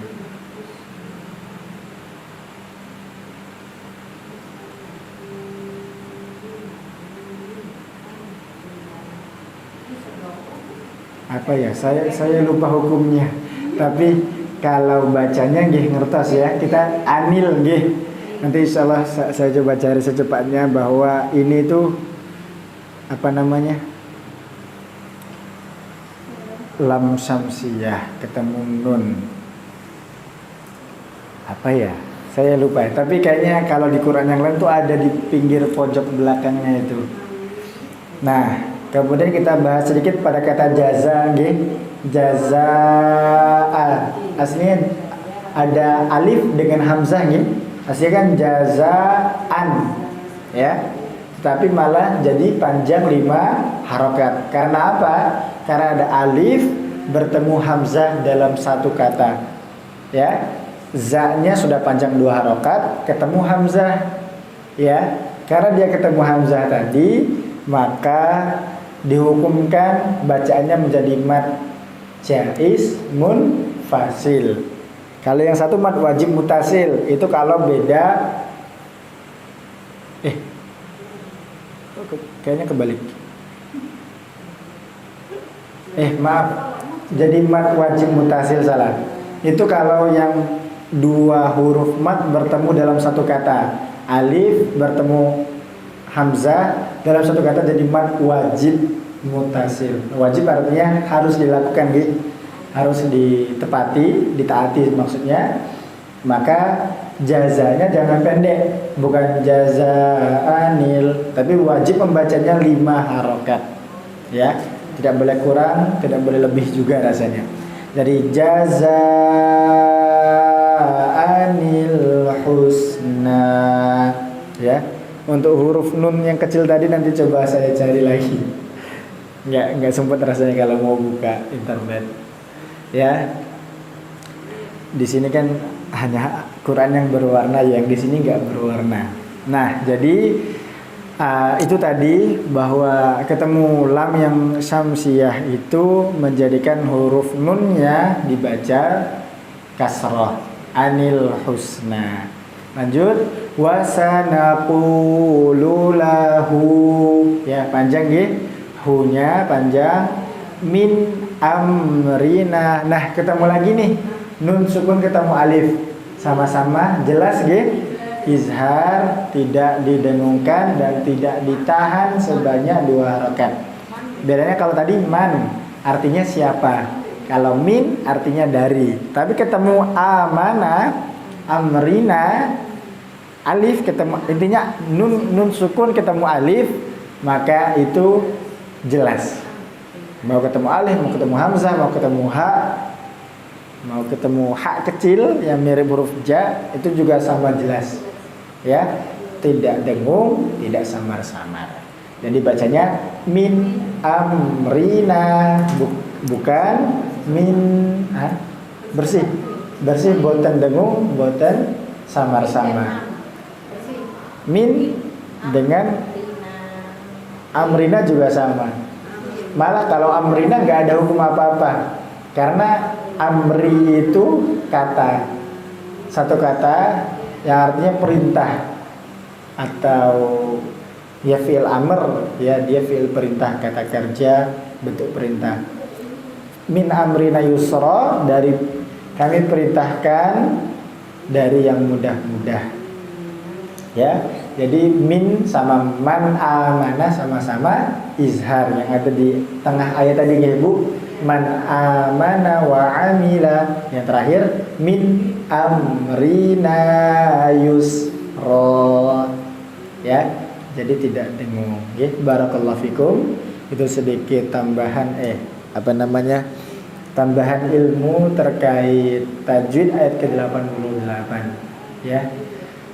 Apa ya? Saya lupa hukumnya. Tapi kalau bacanya nggih ngertos ya, kita anil nggih. Nanti insyaallah saya coba cari secepatnya bahwa ini tuh apa namanya? Lam syamsiyah ketemu nun. Apa ya? Saya lupa ya. Tapi kayaknya kalau di Quran yang lain tuh ada di pinggir pojok belakangnya itu. Nah, kemudian kita bahas sedikit pada kata jaza nggih. Jazaa. Aslinya ada alif dengan hamzah nih. Aslinya kan jazaan. Ya. Tapi malah jadi panjang 5 harokat. Karena apa? Karena ada alif bertemu hamzah dalam satu kata. Ya. Za-nya sudah panjang 2 harokat, ketemu hamzah. Ya. Karena dia ketemu hamzah tadi, maka dihukumkan bacaannya menjadi mad jaiz munfasil. Kalau yang satu mad wajib mutasil, itu kalau beda kayaknya kebalik. Maaf. Jadi mad wajib mutasil salah. Itu kalau yang 2 huruf mad bertemu dalam satu kata. Alif bertemu hamzah dalam satu kata jadi mad wajib mutasil. Wajib artinya harus dilakukan, harus ditepati, ditaati maksudnya. Maka jazanya jangan pendek, bukan jazaanil, tapi wajib membacanya 5 harokat. Ya, tidak boleh kurang, tidak boleh lebih juga rasanya. Jadi jazaanil husna. Ya, untuk huruf nun yang kecil tadi nanti coba saya cari lagi. Nggak sempat rasanya kalau mau buka internet. Ya, di sini kan hanya Quran yang berwarna, yang di sini nggak berwarna. Nah, jadi itu tadi bahwa ketemu lam yang syamsiyah itu menjadikan huruf nunnya dibaca kasrah, anil husna. Lanjut, wasanaqulu lahu, ya panjang ya, hu-nya panjang, min amrina. Nah, ketemu lagi nih nun sukun ketemu alif, sama-sama jelas ya, izhar, tidak didengungkan dan tidak ditahan sebanyak 2 harokat. Bedanya kalau tadi man artinya siapa, kalau min artinya dari. Tapi ketemu amana, amrina, alif ketemu, intinya nun sukun ketemu alif, maka itu jelas. Mau ketemu alif, mau ketemu hamzah, mau ketemu ha, mau ketemu ha kecil yang mirip huruf ja, itu juga sama jelas. Ya, tidak dengung, tidak samar-samar. Jadi bacanya min amrina, bukan min bersih. Bersih, boten dengung, boten samar-samar. Min dengan amrina juga sama. Malah kalau amrina nggak ada hukum apa-apa, karena amri itu kata, satu kata yang artinya perintah atau ya fi'il amr, ya dia fi'il perintah, kata kerja, bentuk perintah. Min amrina yusra, dari kami perintahkan dari yang mudah-mudah. Ya, jadi min sama man amana sama-sama izhar yang ada di tengah ayat tadi ya Bu. Man amana wa amila, yang terakhir min amrina yusra. Ya, jadi tidak dengung. Ya, barakallahu fikum. Itu sedikit tambahan tambahan ilmu terkait tajwid ayat ke-88 ya.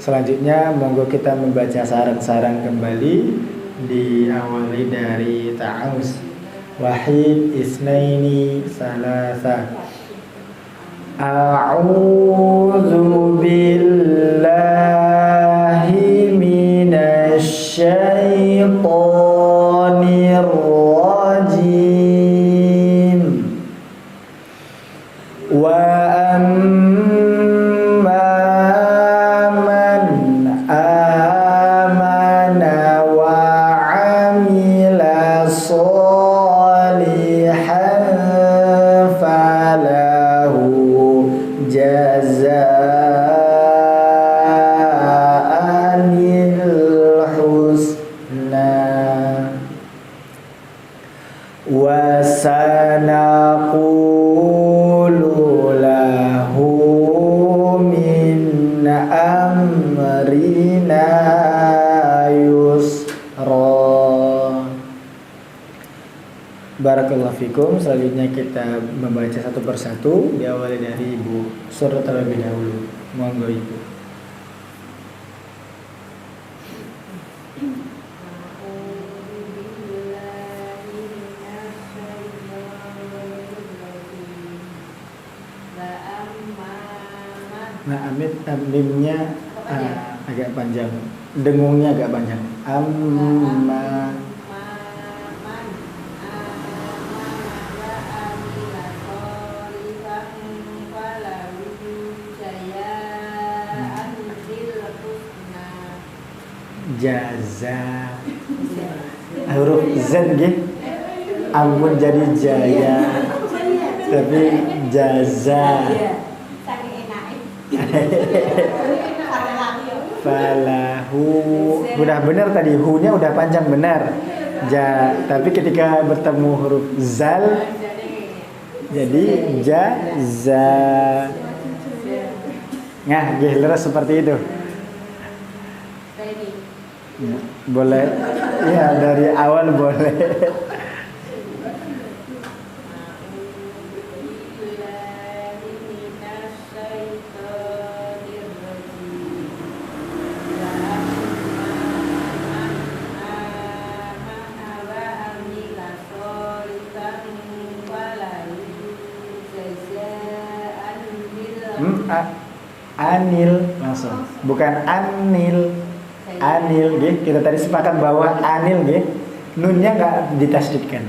Selanjutnya monggo kita membaca sarang-sarang kembali, diawali dari ta'awuz. Wahid, isnaini, salasa. A'udzu billahi minasy syaithanir rajim. Wa barakallahu fikum. Selanjutnya kita membaca satu persatu, diawali dari Ibu Surah terlebih dahulu. Monggo Ibu. Nah, amimnya agak panjang, dengungnya agak panjang. Amma. Jaza, huruf Z gitu, ampun jadi jaya, tapi jaza. Falahu, udah benar tadi, hu-nya udah panjang benar. Tapi ketika bertemu huruf zal, jadi jaza. Nah, leres seperti itu. Ya, boleh, ya dari awal boleh. Anil langsung. Bukan anil. Anil, nggih. Kita tadi sepakat bahwa anil nggih. Nunnya enggak ditasdidkan.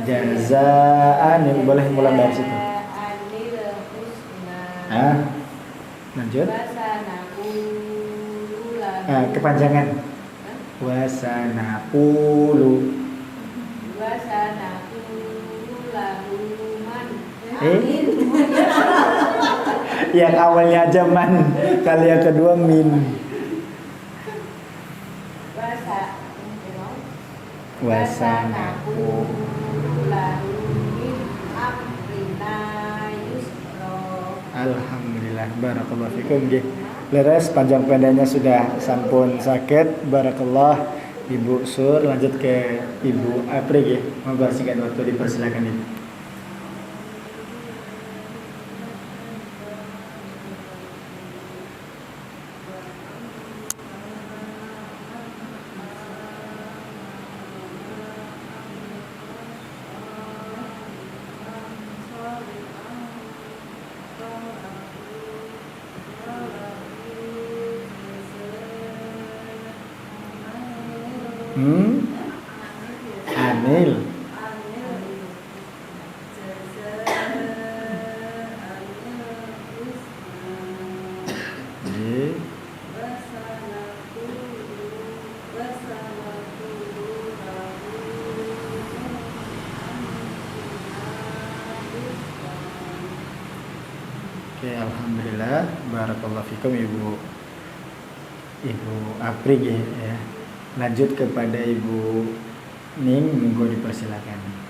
Jazaanil, boleh mulai dari situ. Anil husna. Ah. Lanjut. Kepanjangan. Wasanaqulu. Yang awalnya aja man, kali yang kedua min. Wasanaqulu. Alhamdulillah, barakallahu fikum nggih. Leres panjang pendeknya sudah sampun sakit. Barakallah Ibu Sur, lanjut ke Ibu Apri nggih. Monggo singkat waktu dipersilakan Ibu. Anil. Oke, alhamdulillah, barakallahu fikum Ibu Apri ya. Lanjut kepada Ibu Ning, monggo dipersilakan.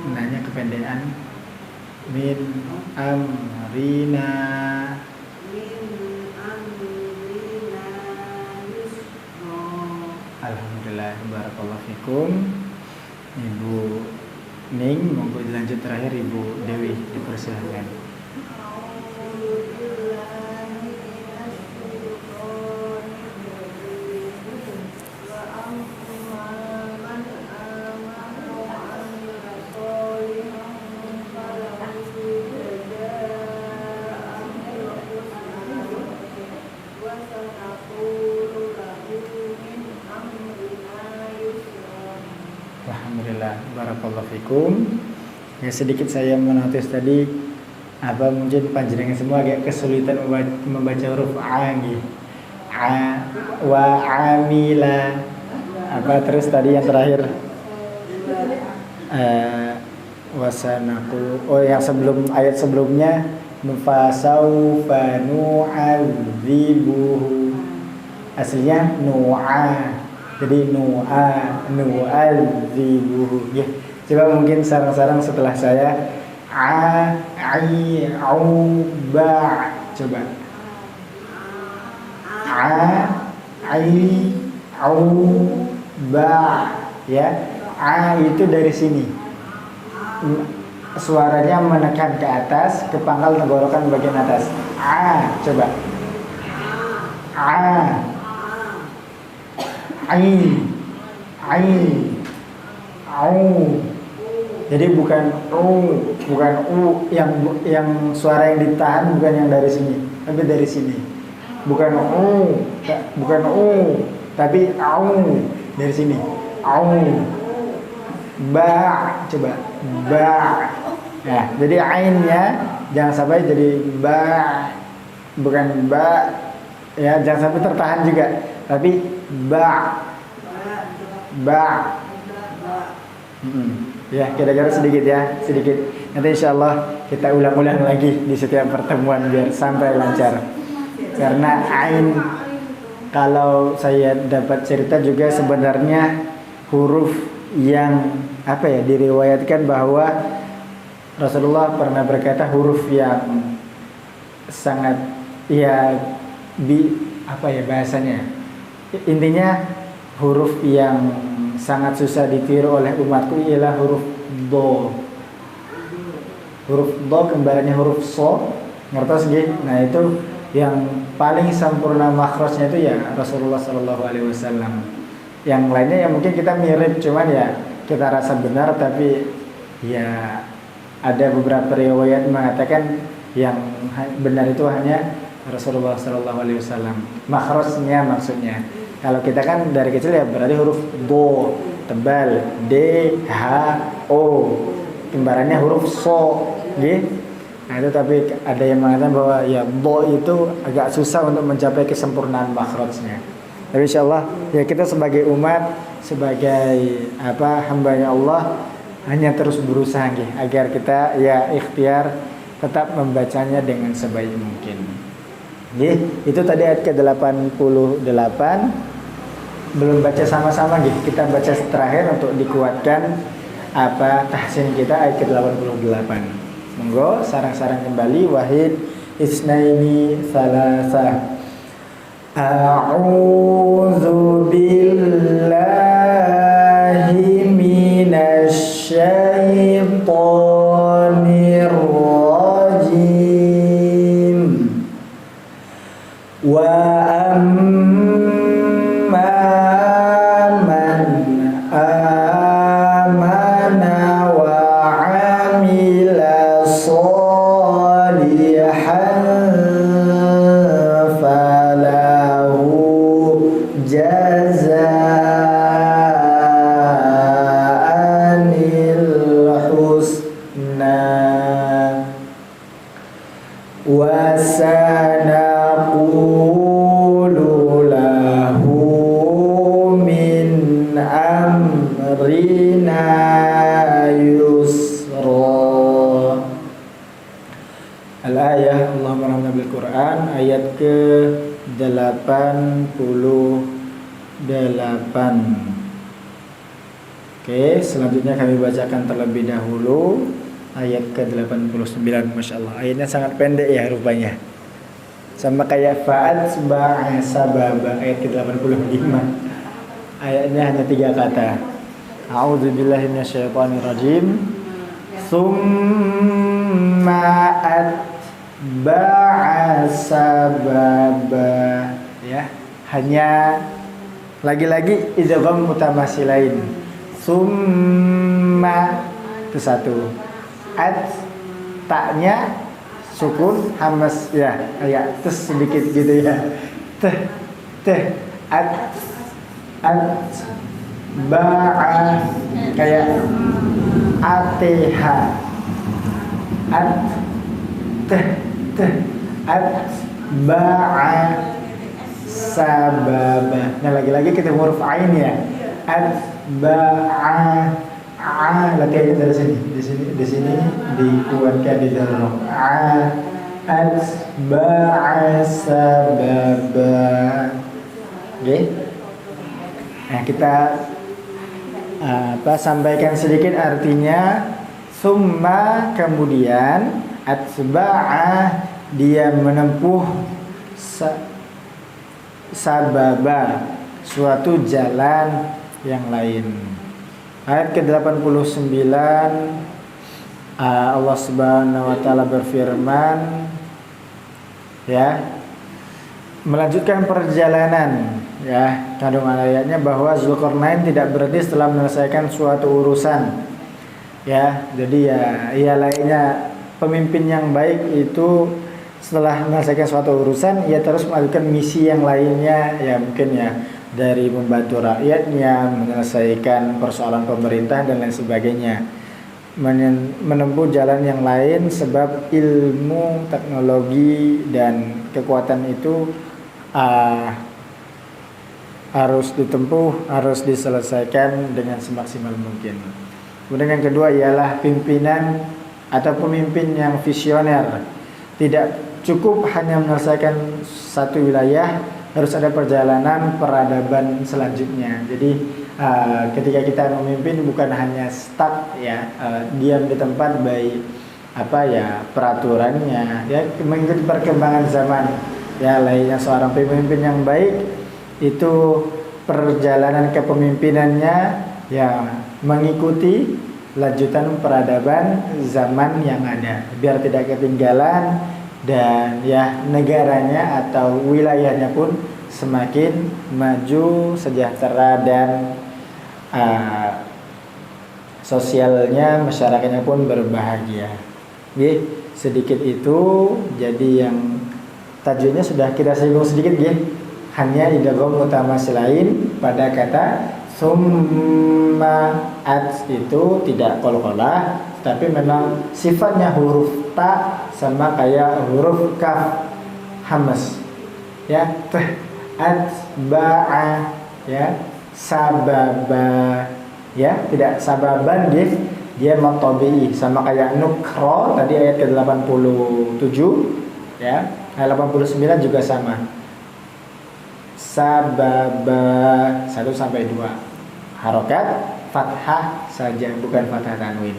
Nanya kependekan min amrina. Alhamdulillah, barakallahu fikum. Ibu Ning, monggo dilanjut terakhir Ibu Dewi, dipersilakan. Alhamdulillah, barakallahu fikum. Ya, sedikit saya menotis tadi apa mungkin panjenengan semua agak kesulitan membaca huruf a nggih. A wa amila. Apa terus tadi yang terakhir? Wasanaku. Oh, yang sebelum ayat sebelumnya nufasaufa nu'adzibuhu. Aslinya nu'a. Jadi nu'adzibuhu. Ya. Coba mungkin sarang-sarang setelah saya ai au ba. Coba. Ai au ba. Ya. A itu dari sini. Suaranya menekan ke atas, ke pangkal tenggorokan bagian atas. A, coba. A. Ai, au. Jadi bukan u yang suara yang ditahan, bukan yang dari sini, tapi dari sini. Bukan u, tapi au dari sini. Au. Ba, coba. Ba. Ya, jadi ainnya jangan sampai jadi ba, bukan ba. Ya, jangan sampai tertahan juga, tapi ba. Ya, kira-kira sedikit. Nanti insyaallah kita ulang-ulang lagi di setiap pertemuan biar sampai lancar. Karena ain, kalau saya dapat cerita juga sebenarnya huruf yang diriwayatkan bahwa Rasulullah pernah berkata huruf yang sangat ya apa ya bahasanya? Intinya huruf yang sangat susah ditiru oleh umatku ialah huruf do. Huruf do kembarannya huruf so, ngertos nggih? Nah, itu yang paling sempurna makhrajnya itu ya Rasulullah sallallahu alaihi wasallam. Yang lainnya ya mungkin kita mirip, cuman ya kita rasa benar, tapi ya ada beberapa riwayat mengatakan yang benar itu hanya Rasulullah sallallahu alaihi wasallam. Makhrajnya maksudnya. Kalau kita kan dari kecil ya berarti huruf do tebal, D H O. Kembarannya huruf so, gitu. Nah itu tapi ada yang mengatakan bahwa ya do itu agak susah untuk mencapai kesempurnaan makhrajnya. Tapi insyaallah ya kita sebagai umat, sebagai hamba-nya Allah hanya terus berusaha gitu, agar kita ya ikhtiar tetap membacanya dengan sebaik mungkin. Itu tadi ayat ke-88. Belum baca sama-sama gitu. Kita baca terakhir untuk dikuatkan tahsin kita ayat ke-88. Monggo sarang-sarang kembali wahid isnaini salasa. A'udzu billahi minasy syaithanir rajim. Wa ayat ke-88. Oke, selanjutnya kami bacakan terlebih dahulu ayat ke-89. Masya Allah, ayatnya sangat pendek ya rupanya, sama kayak fa'at ba'a sababa ayat ke-85. Ayatnya hanya 3 kata. A'udzubillahi minasyaitonirrajim. Tsumma ba'a sababa, ya, hanya lagi-lagi idgham mutamatsilain. Summa itu satu, taknya sukun hamas ya, kayak tes sedikit gitu ya, ba'a kayak ba'a sababa. Nah lagi-lagi kita huruf ain ya. Ba'a latihannya dari sini, di sini dikuatkan di dalam ba'a sababa. Oke. Nah kita sampaikan sedikit artinya. Summa kemudian atba'a dia menempuh sababa suatu jalan yang lain. Ayat ke-89 Allah Subhanahu wa taala berfirman ya, melanjutkan perjalanan ya, kandungan ayatnya bahwa Zulkarnain tidak berhenti setelah menyelesaikan suatu urusan. Ya, jadi ya lainnya pemimpin yang baik itu setelah menyelesaikan suatu urusan, ia terus melakukan misi yang lainnya ya, mungkin ya dari membantu rakyatnya, menyelesaikan persoalan pemerintah dan lain sebagainya, menempuh jalan yang lain, sebab ilmu, teknologi dan kekuatan itu harus ditempuh, harus diselesaikan dengan semaksimal mungkin. Kemudian yang kedua ialah pimpinan atau pemimpin yang visioner. Tidak cukup hanya menyelesaikan satu wilayah, harus ada perjalanan peradaban selanjutnya. Jadi ketika kita memimpin bukan hanya stuck ya, diam di tempat, baik peraturannya, ya mengikuti perkembangan zaman. Ya, lainnya seorang pemimpin yang baik itu perjalanan kepemimpinannya ya mengikuti lanjutan peradaban zaman yang ada biar tidak ketinggalan, dan ya negaranya atau wilayahnya pun semakin maju, sejahtera, dan sosialnya, masyarakatnya pun berbahagia. Oke, sedikit itu. Jadi yang tajwidnya sudah kita singgung sedikit ya. Hanya idgham mutamatsilain pada kata summa at itu tidak qalqalah, tapi memang sifatnya huruf ta sama kayak huruf kaf hamas. Ya, atba'a ya, sababa ya, tidak sababan dia matabi'i sama kayak nukra tadi ayat ke-87 ya. Ayat 89 juga sama. Sababa 1 sampai 2. Harokat fathah saja, bukan fathah tanwin.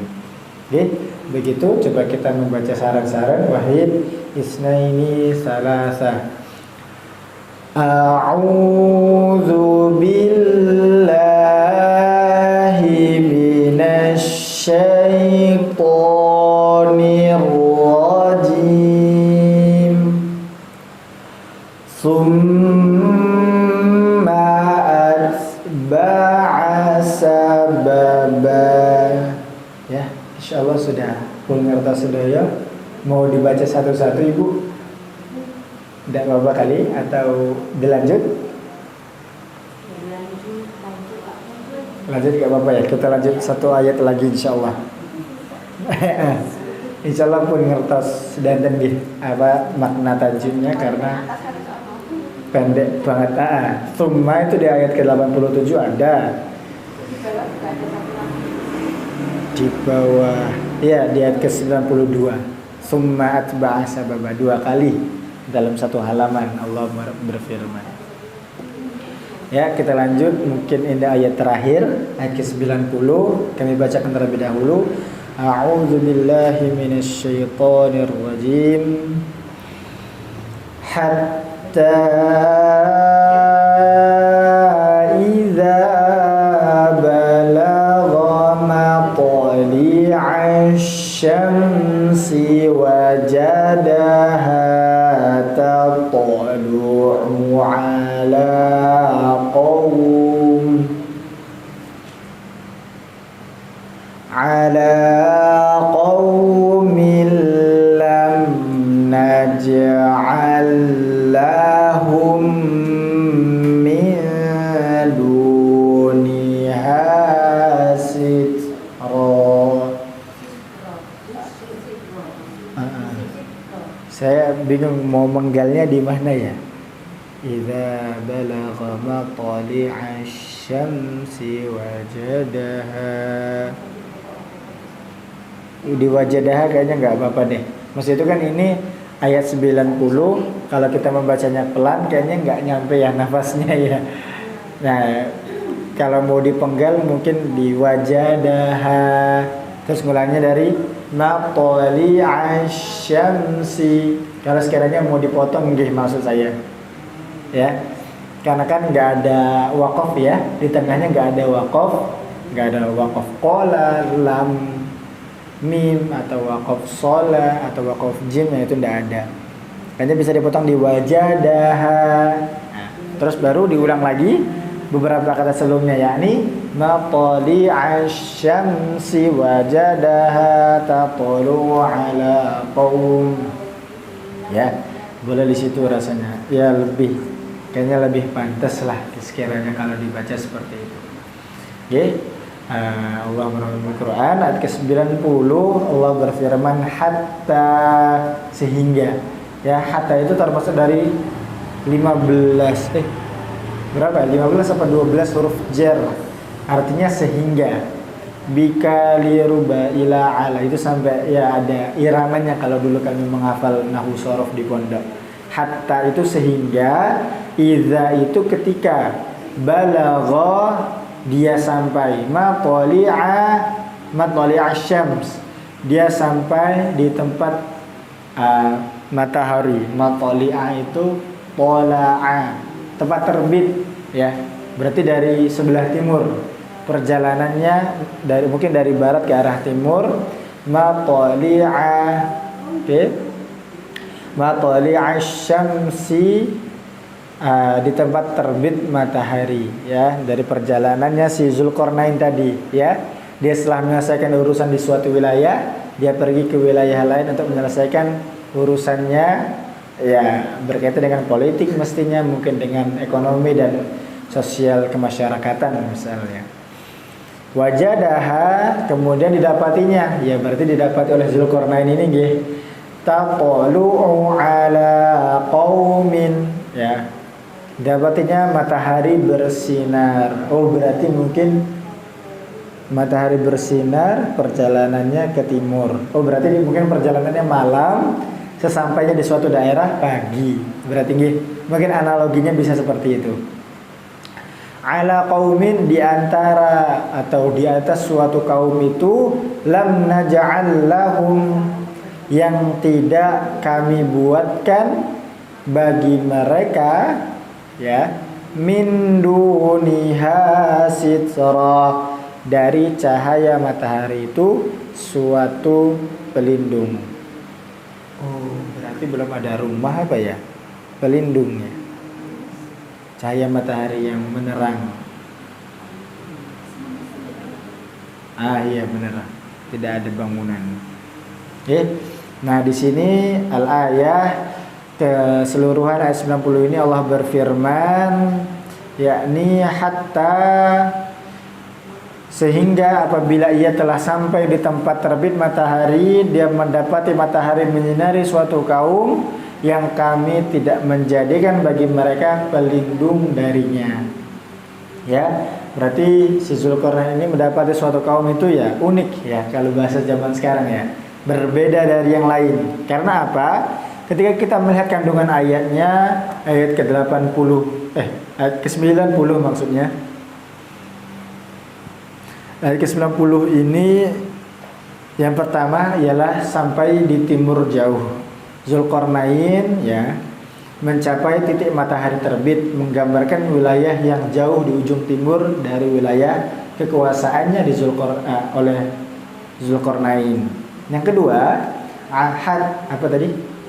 Oke, begitu. Coba kita membaca saran-saran. Wahid, isnaini, salasa. A'udzu billahi minasy syaithanir rajim. Summa atba'a sababa. Ya, insyaallah sudah pun ngertos sedaya. Mau dibaca satu-satu Ibu? Tidak apa-apa kali atau dilanjut? Lanjut gak apa-apa ya. Kita lanjut satu ayat lagi insyaallah. Insyaallah pun ngertos dan apa makna tajwidnya karena pendek banget. Summa itu di ayat ke-87 ada. Di bawah ya, di ayat ke-92. Summa atba'a sababa, 2 kali dalam satu halaman Allah berfirman. Ya, kita lanjut. Mungkin ini ayat terakhir, ayat ke-90. Kami bacakan terlebih dahulu. A'udzu billahi minasy syaithanir rajim. Hatta idza balagha matli'ash syamsi wajadaha tatlu'u ala qaumin lam naj'al lahum min duniha sitra. Saya bingung mau menggalnya di mana ya. Idza balagha matli'ash syamsi wajadaha. Di wajadaha kayaknya nggak apa-apa deh. Maksud itu kan ini ayat 90, kalau kita membacanya pelan kayaknya nggak nyampe ya nafasnya ya. Nah, kalau mau dipenggal mungkin di wajadaha, terus ngulangnya dari matli'ash syamsi. Kalau sekiranya mau dipotong nggih maksud saya. Ya. Karena kan nggak ada waqaf ya, di tengahnya nggak ada waqaf, qala lam mim atau waqaf sholah atau waqaf jim, itu tidak ada. Hanya bisa dipotong di wajadaha. Nah, terus baru diulang lagi beberapa kata sebelumnya, yakni matli'ash syamsi wajadaha tatlu ala qaum. Ya, boleh di situ rasanya. Ya kayaknya lebih pantas lah sekiranya kalau dibaca seperti itu. Oke. Allah berfirman Quran ayat ke-90, Allah berfirman hatta, sehingga. Ya, hatta itu termasuk dari 15 berapa? 15 atau 12 huruf jar. Artinya sehingga. Bika liruba ila ala, itu sampai ya ada iramanya kalau dulu kami menghafal nahwu shorof di pondok. Hatta itu sehingga, idza itu ketika, balagha dia sampai, matli'a syams dia sampai di tempat matahari. Matali'a itu tola'a, tempat terbit ya. Berarti dari sebelah timur. Perjalanannya mungkin dari barat ke arah timur. Matali'a, oke. Matali'a syamsi, di tempat terbit matahari ya, dari perjalanannya si Zulkarnain tadi ya. Dia setelah menyelesaikan urusan di suatu wilayah, dia pergi ke wilayah lain untuk menyelesaikan urusannya ya, berkaitan dengan politik mestinya, mungkin dengan ekonomi dan sosial kemasyarakatan misalnya. Wajadaha, kemudian didapatinya, ya berarti didapati oleh Zulkarnain ini nggih, taqalu'u ala qaumin ya. Dapatinya matahari bersinar. Oh, berarti mungkin matahari bersinar perjalanannya ke timur. Oh, berarti mungkin perjalanannya malam, sesampainya di suatu daerah pagi. Berarti nggih, mungkin analoginya bisa seperti itu. Ala qaumin, di antara atau di atas suatu kaum itu, lam naj'al lahum, yang tidak kami buatkan bagi mereka ya, min duniha sitra, dari cahaya matahari itu suatu pelindung. Oh, berarti belum ada rumah apa ya pelindungnya, cahaya matahari yang menerang. Iya benar, tidak ada bangunan. Nah di sini al-ayah keseluruhan ayat 90 ini Allah berfirman, yakni hatta, sehingga apabila ia telah sampai di tempat terbit matahari, dia mendapati matahari menyinari suatu kaum yang kami tidak menjadikan bagi mereka pelindung darinya. Ya, berarti si Zulkarnain ini mendapati suatu kaum itu ya unik ya, kalau bahasa zaman sekarang ya, berbeda dari yang lain. Karena apa? Ketika kita melihat kandungan ayatnya, ayat ke-80, ayat ke-90 maksudnya. Ayat ke-90 ini yang pertama ialah sampai di timur jauh. Zulkarnain ya mencapai titik matahari terbit, menggambarkan wilayah yang jauh di ujung timur dari wilayah kekuasaannya oleh Zulkarnain. Yang kedua, ahad apa tadi?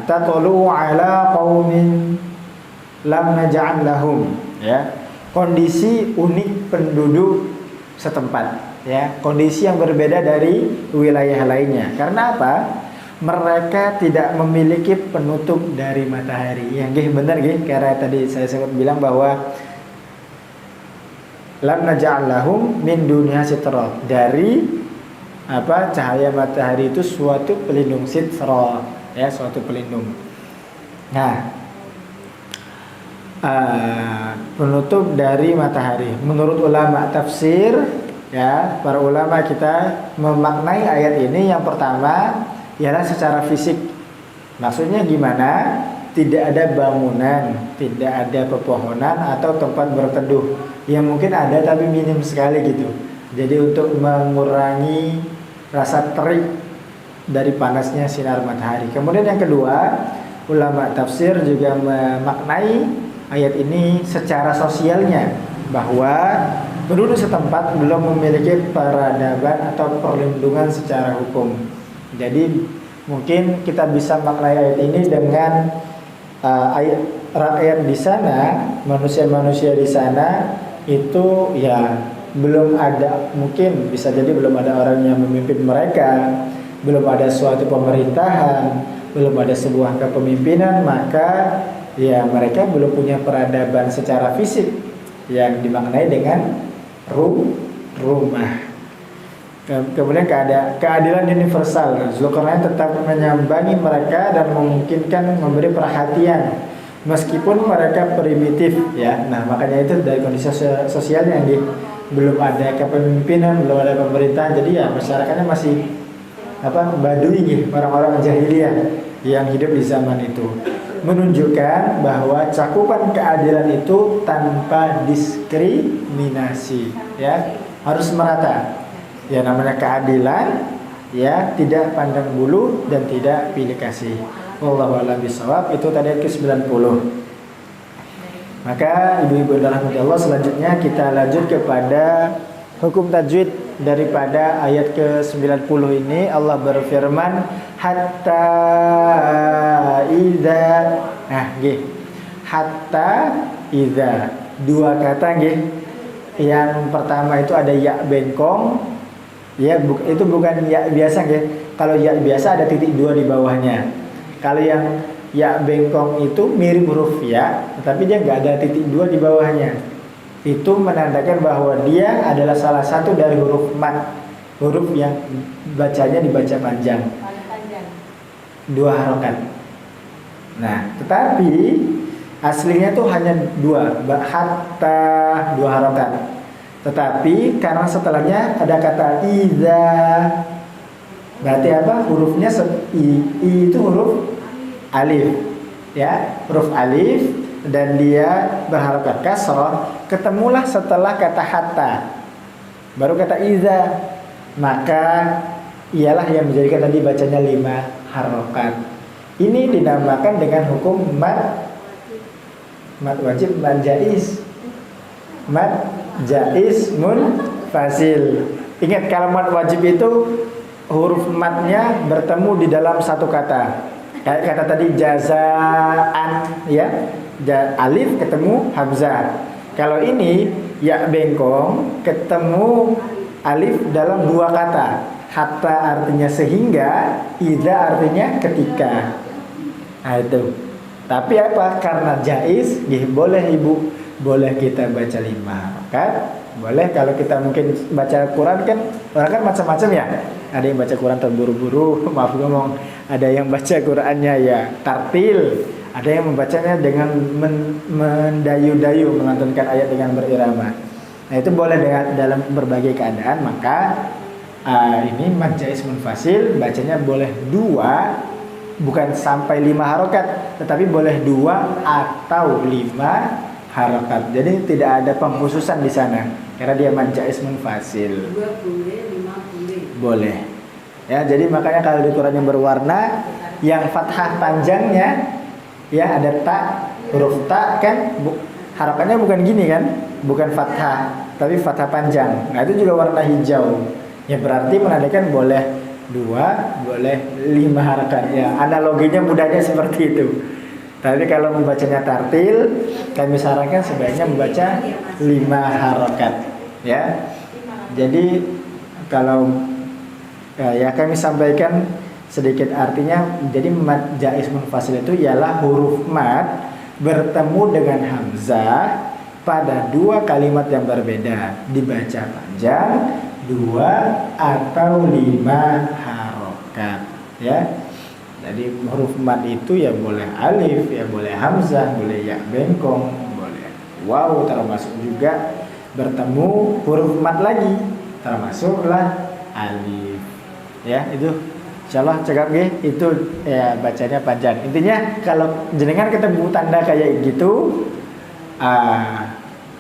Tatlu ala qaumin lam naj'al lahum ya. Kondisi unik penduduk setempat ya, kondisi yang berbeda dari wilayah lainnya. Karena apa? Mereka tidak memiliki penutup dari matahari. Yang benar karena tadi saya sempat bilang bahwa lam naj'al lahum min dunya sitra, dari cahaya matahari itu suatu pelindung, sitra ya, suatu pelindung. Nah, penutup dari matahari. Menurut ulama tafsir ya, para ulama kita memaknai ayat ini, yang pertama ialah secara fisik. Maksudnya gimana? Tidak ada bangunan, tidak ada pepohonan atau tempat berteduh. Yang mungkin ada tapi minim sekali gitu. Jadi untuk mengurangi rasa terik dari panasnya sinar matahari. Kemudian yang kedua, ulama tafsir juga memaknai ayat ini secara sosialnya, bahwa penduduk setempat belum memiliki peradaban atau perlindungan secara hukum. Jadi mungkin kita bisa maknai ayat ini dengan rakyat di sana, manusia-manusia di sana itu ya belum ada, mungkin bisa jadi belum ada orang yang memimpin mereka, belum ada suatu pemerintahan, belum ada sebuah kepemimpinan, maka ya mereka belum punya peradaban secara fisik yang dimaknai dengan rumah. Kemudian keadilan universal. Zulkarnain tetap menyambangi mereka dan memungkinkan memberi perhatian meskipun mereka primitif ya. Nah, makanya itu dari kondisi sosialnya yang belum ada kepemimpinan, belum ada pemerintahan. Jadi ya masyarakatnya masih badui, orang-orang jahiliyah yang hidup di zaman itu. Menunjukkan bahwa cakupan keadilan itu tanpa diskriminasi ya, harus merata. Ya namanya keadilan, ya tidak pandang bulu dan tidak pilih kasih. Wallahu a'lam bishawab. Itu tadi ayat ke-90. Maka ibu-ibu rahmati Allah, selanjutnya kita lanjut kepada hukum tajwid daripada ayat ke-90 ini. Allah berfirman hatta idza. Nah, nggih. Hatta idza. Dua kata nggih. Yang pertama itu ada ya bengkong. Ya, itu bukan ya biasa nggih. Kalau ya biasa ada titik dua di bawahnya. Kalau yang ya bengkong itu mirip huruf ya, tetapi dia nggak ada titik dua di bawahnya. Itu menandakan bahwa dia adalah salah satu dari huruf mat, huruf yang bacanya dibaca panjang, dua harokat. Nah, tetapi aslinya tuh hanya dua, hatta dua harokat. Tetapi karena setelahnya ada kata iza, berarti apa? Hurufnya i itu huruf alif, ya, huruf alif, dan dia berharokat kasroh. Ketemulah setelah kata hatta, baru kata iza, maka ialah yang menjadikan tadi bacanya 5 harokat. Ini dinamakan dengan hukum mat wajib, mat jaiz, mat jaiz munfasil. Ingat, kalau mat wajib itu huruf matnya bertemu di dalam satu kata. Kayak kata tadi jazaan, ya, alif ketemu hamzah. Kalau ini ya bengkong ketemu alif dalam dua kata. Hatta artinya sehingga, idza artinya ketika. Nah itu. Tapi apa? Karena jaiz, boleh ibu, boleh kita baca 5 kan? Boleh. Kalau kita mungkin baca Quran kan, orang kan macam-macam ya. Ada yang baca Quran terburu-buru, maaf ngomong. Ada yang baca Qurannya ya tartil. Ada yang membacanya dengan mendayu-dayu, melantunkan ayat dengan berirama. Nah itu boleh dalam berbagai keadaan. Maka ini mad jaiz munfasil, bacanya boleh 2, bukan sampai 5 harokat, tetapi boleh 2 atau 5 harokat. Jadi tidak ada pengkhususan di sana, karena dia mad jaiz munfasil. 2 boleh, 5 boleh. Boleh. Ya, jadi makanya kalau di Quran yang berwarna, yang fathah panjangnya, ya ada ta, huruf ta kan, harokatnya bukan gini kan, bukan fathah, tapi fathah panjang. Nah itu juga warna hijau. Ya berarti menandakan boleh 2, boleh 5 harokat. Ya analoginya mudahnya seperti itu. Tapi kalau membacanya tartil, kami sarankan sebaiknya membaca 5 harokat. Ya. Jadi kalau ya kami sampaikan sedikit artinya. Jadi mad jaiz munfasil itu ialah huruf mad bertemu dengan hamzah pada 2 kalimat yang berbeda, dibaca panjang 2 atau 5 harokat, ya. Jadi huruf mad itu ya boleh alif, ya boleh hamzah, boleh ya bengkong, boleh waw, termasuk juga bertemu huruf mad lagi, termasuklah alif. Ya, itu insyaallah cakap nggih, itu ya bacanya panjang. Intinya kalau jenengan ketemu tanda kayak gitu,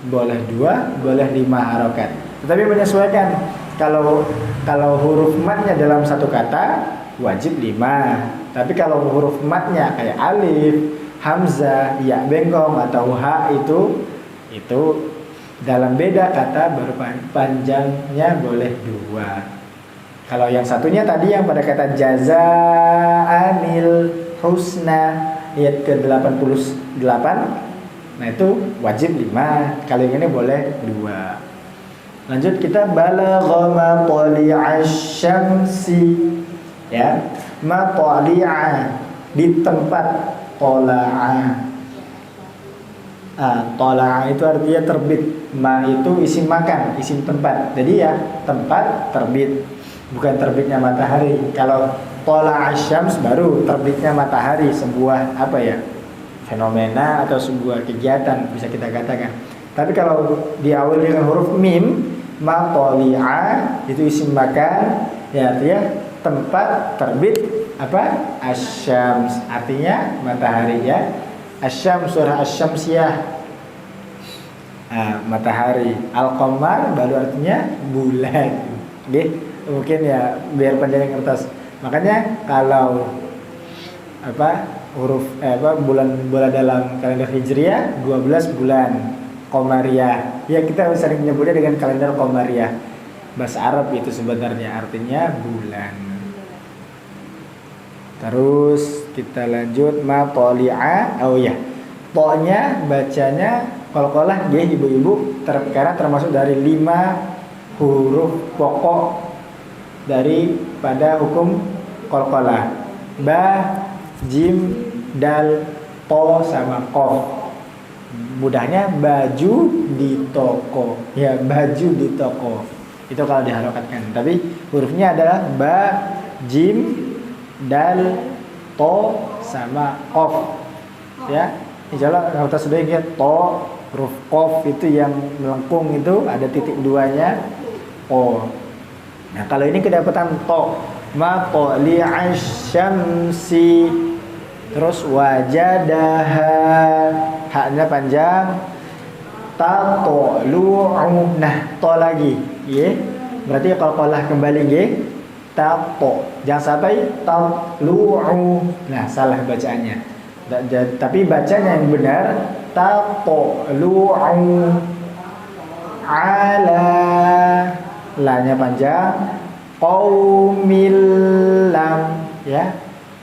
boleh 2, boleh 5 harokat. Tetapi menyesuaikan. Kalau huruf matnya dalam satu kata wajib 5. Tapi kalau huruf matnya kayak alif, hamzah, ya bengkong atau ha itu dalam beda kata baru panjangnya boleh 2. Kalau yang satunya tadi yang pada kata jazaanil husna ayat ke-88, nah itu wajib 5. Kalau yang ini boleh 2. Lanjut kita balagha matali'asyamsi, ya, matali'a di tempat tola'a. Tola'a itu artinya terbit, ma itu isim makan, isim tempat. Jadi ya tempat terbit, bukan terbitnya matahari. Kalau tola'a syams baru terbitnya matahari, sebuah apa ya, fenomena atau sebuah kegiatan bisa kita katakan. Tapi kalau diawali dengan huruf mim, matali'a itu isim makan, ya artinya tempat terbit apa? Asyams, artinya matahari, ya. Asyams, surah asyamsiyah, matahari. Al-qamar baru artinya bulan, Nggih, mungkin ya biar panjang kertas. Makanya kalau huruf bulan dalam kalender Hijriah 12 bulan Komariah. Ya kita sering menyebutnya dengan kalender Komariah. Bahasa Arab itu sebenarnya artinya bulan. Terus kita lanjut matoli'a. Oh ya, to-nya bacanya qalqalah nggih ibu-ibu karena termasuk dari 5 huruf pokok daripada hukum qalqalah. Ba, jim, dal, to sama qaf. Mudahnya baju di toko. Ya, baju di toko. Itu kalau diharokatkan. Tapi hurufnya adalah ba, jim, dal, to sama qaf. Ya. Insyaallah kalau kita sudah ingat to, huruf qaf itu yang melengkung itu ada titik duanya o. Nah, kalau ini kedapatan to, ma li'asyamsi. Terus wajadaha, haknya panjang. Tatlu'u. Nah, to lagi, nggih. Berarti qalqalah kembali nggih. Tato. Jangan sampai tatlu'u. Nah, salah bacaannya. Tapi bacanya yang benar tatlu'u ala. La-nya panjang. Qaumil lam, ya.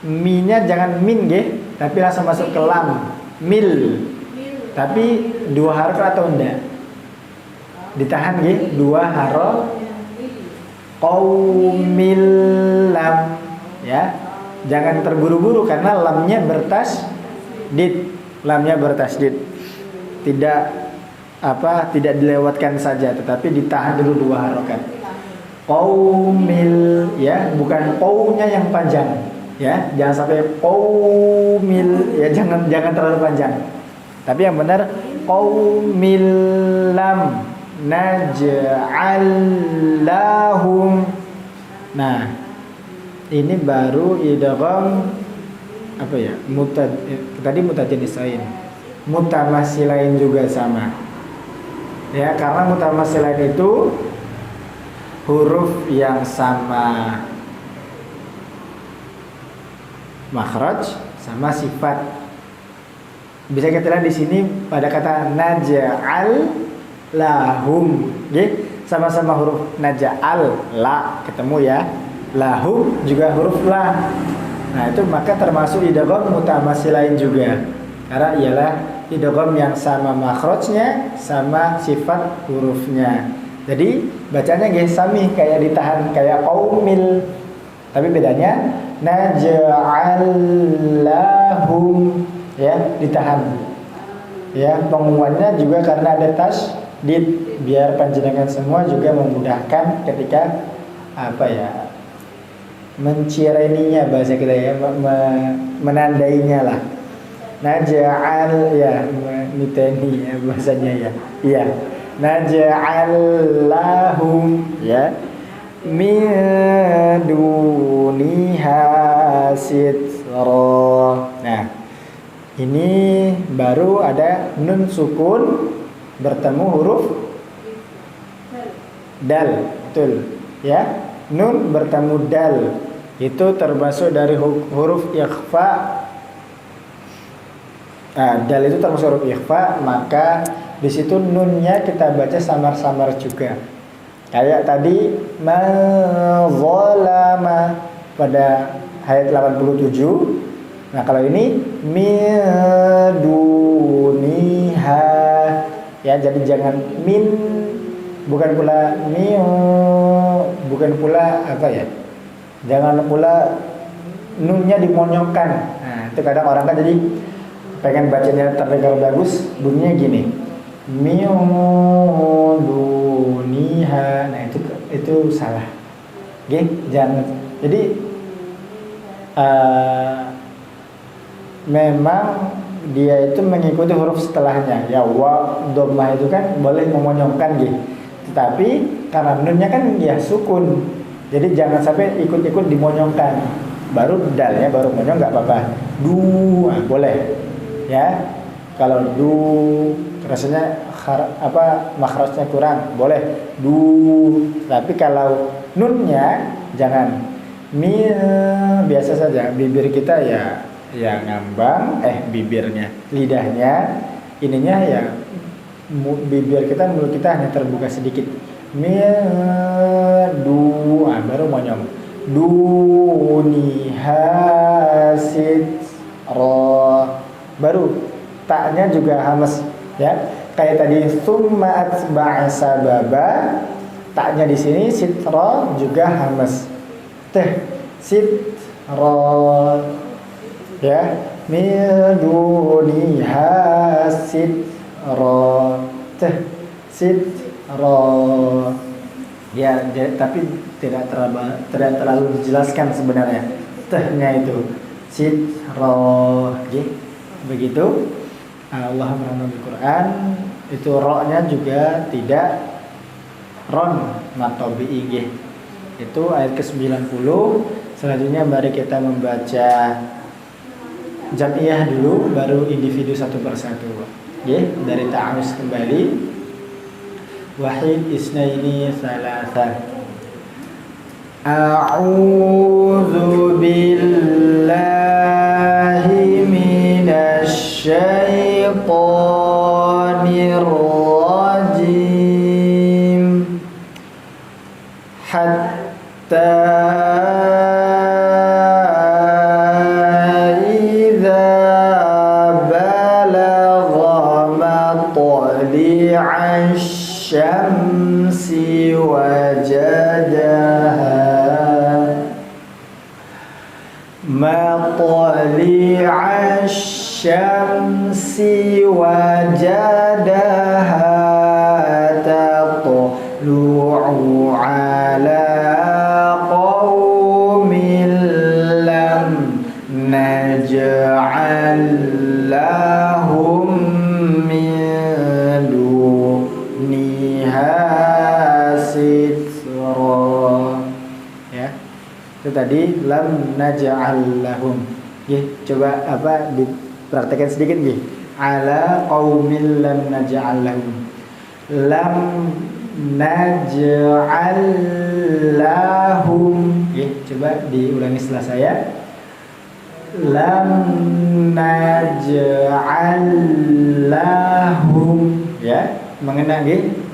Mi-nya jangan min nggih, tapi langsung masuk ke lam. Mil. Tapi 2 harokat atau enggak? Ditahan nggih, 2 harokat. Qaumil lam, ya. Jangan terburu-buru karena lamnya bertasdid. Lamnya bertasdid. Tidak dilewatkan saja, tetapi ditahan dulu 2 harokat. Qaumil, ya, bukan qaunya yang panjang. Ya, jangan sampai qaumil, ya, jangan terlalu panjang. Tapi yang benar qaumil lam naj'al lahum. Nah, ini baru idgham tadi mutajanisain. Mutamasilain juga sama. Ya, karena mutamasilain itu huruf yang sama makhraj sama sifat. Bisa kita lihat di sini pada kata naj'al lahum, nggih, sama-sama huruf naj'al, la ketemu ya. Lahum juga huruf la. Nah, itu maka termasuk idgham mutamasilain juga. Karena ialah idgham yang sama makhrajnya sama sifat hurufnya. Jadi bacanya nggih sami kayak ditahan kayak qaumil. Tapi bedanya naj'al lahum, ya, ditahan. Ya, penguannya juga karena ada tasdid biar panjenengan semua juga memudahkan ketika mencireninya bahasa kita ya, menandainya lah. Naj'al, ya, miteni ya bahasanya ya. Iya. Naj'al lahum, ya, min duniha sitra. Nah, ini baru ada nun sukun bertemu huruf dal, betul ya. Nun bertemu dal itu termasuk dari huruf ikhfa. Nah, dal itu termasuk huruf ikhfa, maka di situ nunnya kita baca samar-samar juga. Kayak tadi mazalama pada ayat 87. Nah, kalau ini miduniha, ya, jadi jangan min, bukan pula jangan pula nunnya dimonyokkan. Nah, itu kadang orang kan jadi pengen bacanya terdengar bagus, bunyinya gini, miduniha. Nah, itu salah. Oke, jangan. Jadi memang dia itu mengikuti huruf setelahnya. Ya, wa dhammah itu kan boleh memonyongkan gitu. Tetapi karena nunnya kan ya sukun. Jadi jangan sampai ikut-ikut dimonyongkan. Baru dal ya, baru monyong enggak apa-apa. Boleh. Ya. Kalau du rasanya makhrajnya kurang, boleh du. Tapi kalau Nunnya jangan biasa saja, bibir kita ya ngambang, bibirnya, lidahnya, ininya ya bibir kita, mulut kita hanya terbuka sedikit. Baru monyong. Duni hasid ro. Baru taknya juga hamas ya. Kayak tadi summa atba'a sababa, taknya di sini sitro juga hamas. Sitro ya, min duniha sitro, sitro ya, tapi tidak terlalu dijelaskan sebenarnya tehnya itu sitro, begitu. Allah merangkum Al-Quran itu ro-nya juga tidak ron matobi'i. Itu ayat ke-90. Selanjutnya mari kita membaca jam'iyah dulu, baru individu satu persatu. Dari ta'awuz kembali. Wahid, isnaini, salasa. A'udzu billahi minasy syaitonir rajim. Hatta idza balagha matli'ash syamsi wajadaha syamsi wajadaha tatlu'u ala qaumin lam naj'al lahum min duniha sitra. Ya, itu tadi lam naj'al lahum. Coba dipraktekkan sedikit ala qaumin lam naj'al lahum. Lam naj'al lahum. Coba diulangi setelah saya. Lam naj'al lahum. Mengena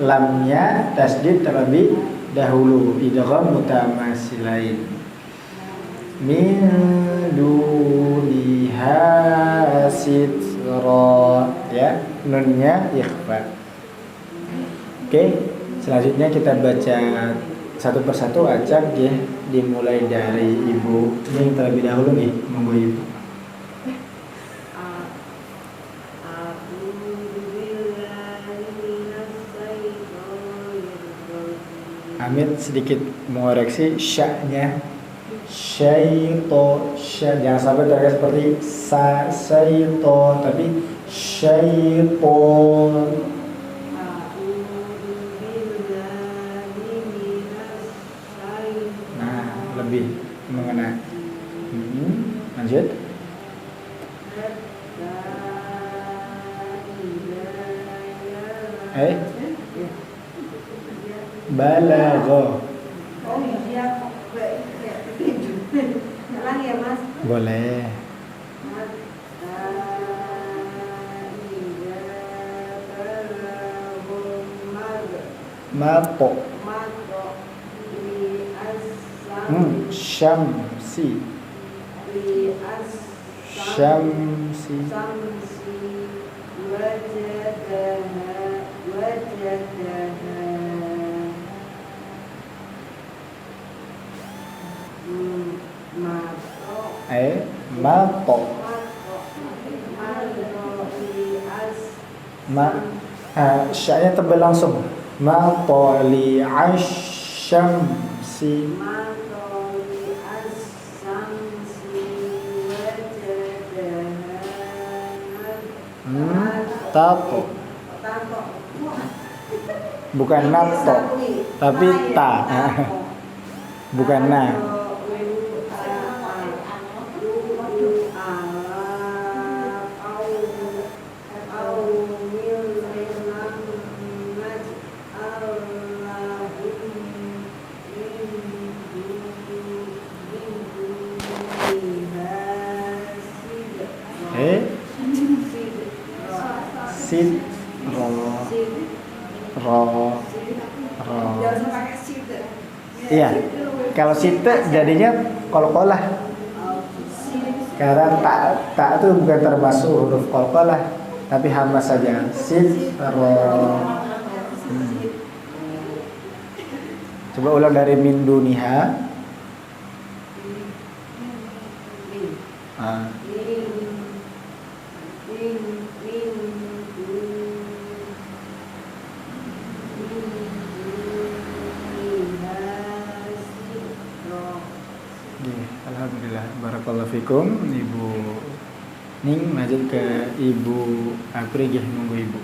lamnya tasdid terlebih dahulu, idgham mutamasilain. Min duniha sitra, nunnya ikhfa. Selanjutnya kita baca satu persatu acak dimulai dari ibu. Ini yang terlebih dahulu monggo ibu. Amit sedikit mengoreksi sya-nya. Syaito, jangan sampai terlihat seperti saito, tapi syaiton. Nah, lebih mengena. Lanjut. Balagho. Boleh. Mato. Syamsi. Syamsi. Mato. Sya'nya tebal langsung. Mato li asyamsi. Tato. Bukan nato, tapi ta. Bukan na. Sit, ro, ro, ro. Jangan pakai sit. Iya. Kalau sit jadinya qalqalah. Karena tak itu bukan termasuk huruf qalqalah, tapi hamzah saja. Sit, ro. Coba ulang dari min duniha. Alhamdulillah, barakallahu fikum. Ibu Ning lanjut ke Ibu Apri nggih, monggo Ibu.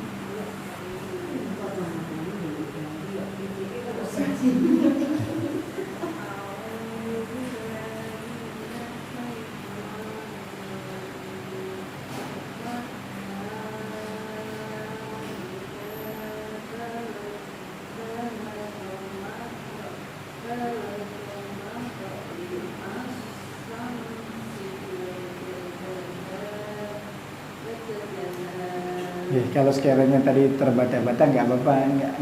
Kalau sekiranya tadi terbata-bata nggak apa-apa,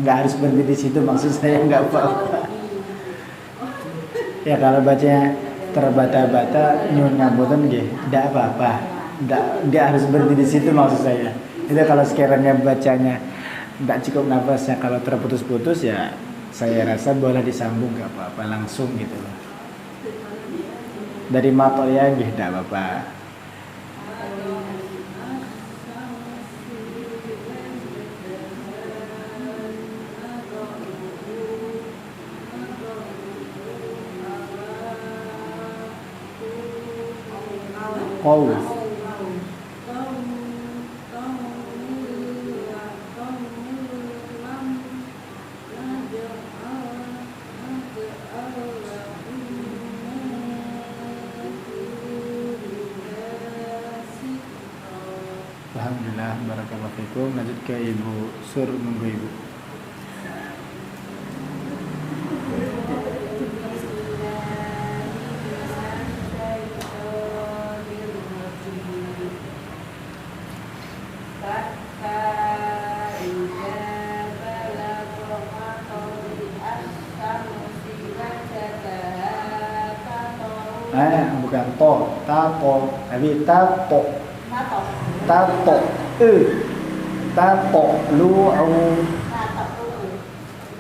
nggak harus berhenti di situ, maksud saya nggak apa-apa. Ya kalau bacanya terbata-bata nyun ngapunten nggih, nggak apa-apa, nggak harus berhenti di situ maksud saya. Itu kalau sekiranya bacanya nggak cukup nafasnya, kalau terputus-putus ya saya rasa boleh disambung, nggak apa-apa, langsung gitu loh. Dari matol ya nggih, nggak apa-apa. Qaul. Alhamdulillah, barakallahu fikum. Lanjut ke Ibu Sur, monggo Ibu. Bukan to, tato, tapi tato, tato, tato, lu,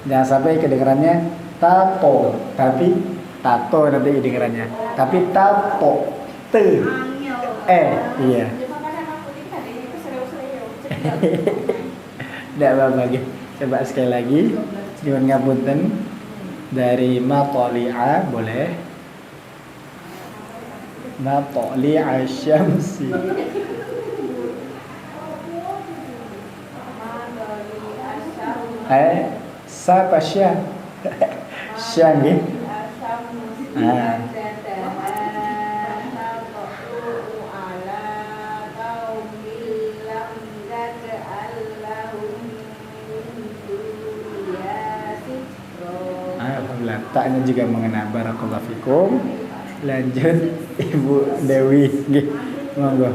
jangan sampai kedengarannya tato, tapi tato nanti kedengarannya, tapi tato, iya. Tidak apa-apa, coba sekali lagi, nyuwun ngapunten dari matoli'a boleh. Matoli'a syamsi. Siapa Syah? Syah nggih. Alhamdulillah, taknya juga mengena. Barakallahu fikum. Lanjut Ibu Dewi nggih, monggo.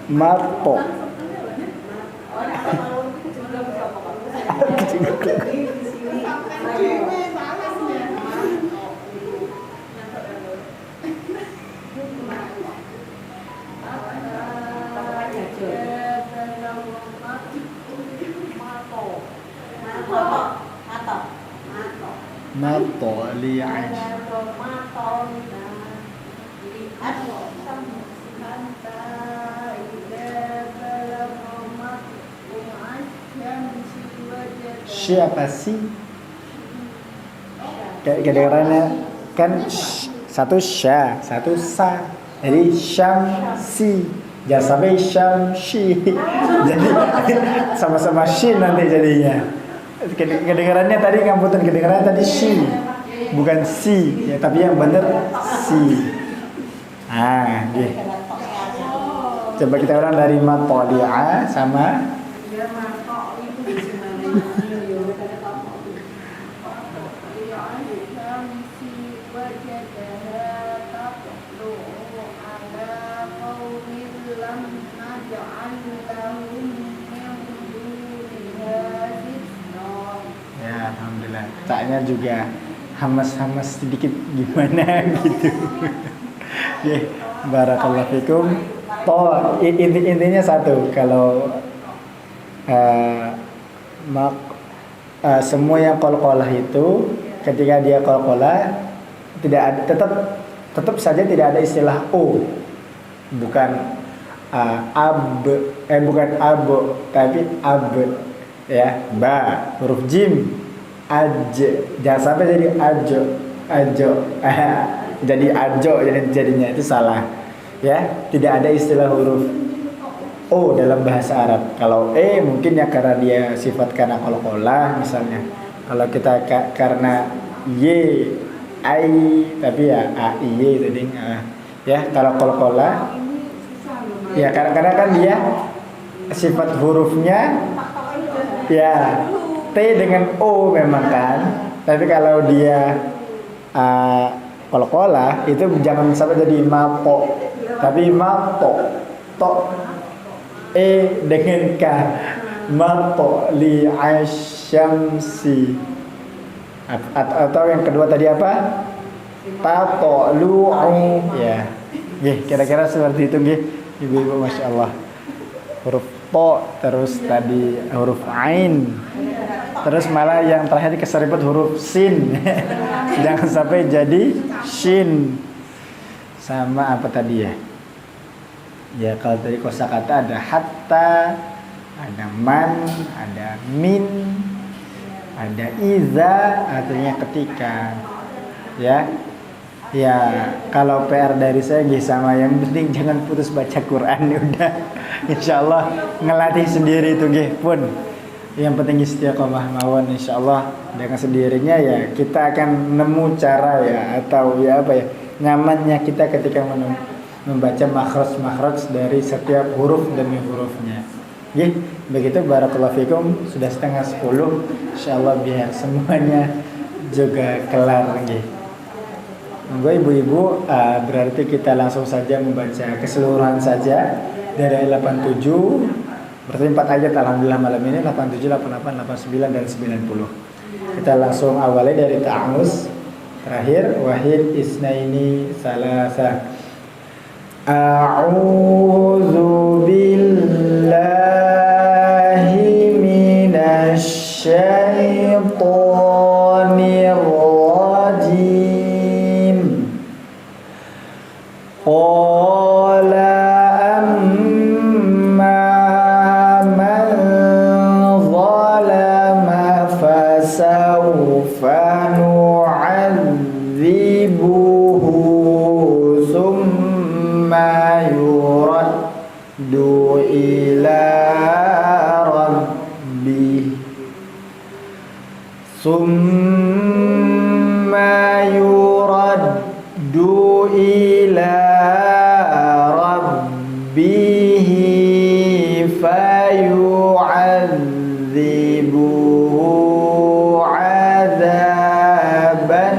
Mato. Mato li'ash. Siapa sih? Kedengarannya kan satu sya, satu sa. Jadi syamsi. Jangan sampai syamsi. Jadi sama-sama shin nanti jadinya. Kedengarannya tadi ngapunten, kedengarannya tadi si, bukan si, ya, tapi yang benar si. Gitu. Coba kita ulang dari matali'a sama Ya matok itu di sana ya kata tamu itu. Ya syamsi wajadaha taqlu ala qaumin lam naj'al lahum min duniha sitna. ya alhamdulillah. Taknya juga hamas-hamas sedikit gimana gitu. Ya, barakallahu fikum. Intinya satu, kalau semua yang qalqalah itu ketika dia qalqalah tidak ada, tetap saja tidak ada istilah o, bukan bukan abo tapi ab, ya, ba, huruf jim, aj, jangan sampai jadi ajo jadi ajo, jadinya itu salah, ya. Tidak ada istilah huruf o dalam bahasa Arab. Kalau mungkin ya karena dia sifat karena qalqalah misalnya. Kalau kita karena y, ai, tapi ya a, i, y tadi. Ya, kalau qalqalah ya karena kan dia sifat hurufnya ya t dengan o memang kan. Tapi kalau dia qalqalah itu jangan sampai jadi mapo, tapi mapo, to dengan ka, mapo li asyamsi. Atau yang kedua tadi apa? Tato lu'u, ya. Nggih, kira-kira seperti itu nggih. Ibu-ibu Masya Allah. Huruf to, terus tadi huruf ain, terus malah yang terakhir keserempet huruf sin. Jangan sampai jadi shin. Sama apa tadi ya? Ya kalau dari kosakata ada hatta, ada man, ada min, ada iza, artinya ketika. Ya kalau PR dari saya sama, yang penting jangan putus baca Quran. Udah, insyaallah ngelatih sendiri itu nggih pun. Yang penting istiqomah mawon, insyaallah dengan sendirinya ya kita akan nemu cara ya, atau ya apa ya, nyamannya kita ketika membaca makhraj dari setiap huruf demi hurufnya. Nggih, begitu. Barakallahu fikum. Sudah 9:30, insyaallah biar semuanya juga kelar nggih. Monggo ibu-ibu, berarti kita langsung saja membaca keseluruhan saja dari 87. Berarti 4 ayat alhamdulillah malam ini, 87, 88, 89 dan 90. Kita langsung awali dari ta'awuz terakhir, wahid isnaini salasa. A'udzu billahi minasy syaithanir rajim. Qala amma man zalama fasawfa nu'adzibuhu thumma yuraddu ila rabbih thumma yuraddu ila rabbih fayu'adzibuhu 'adzaban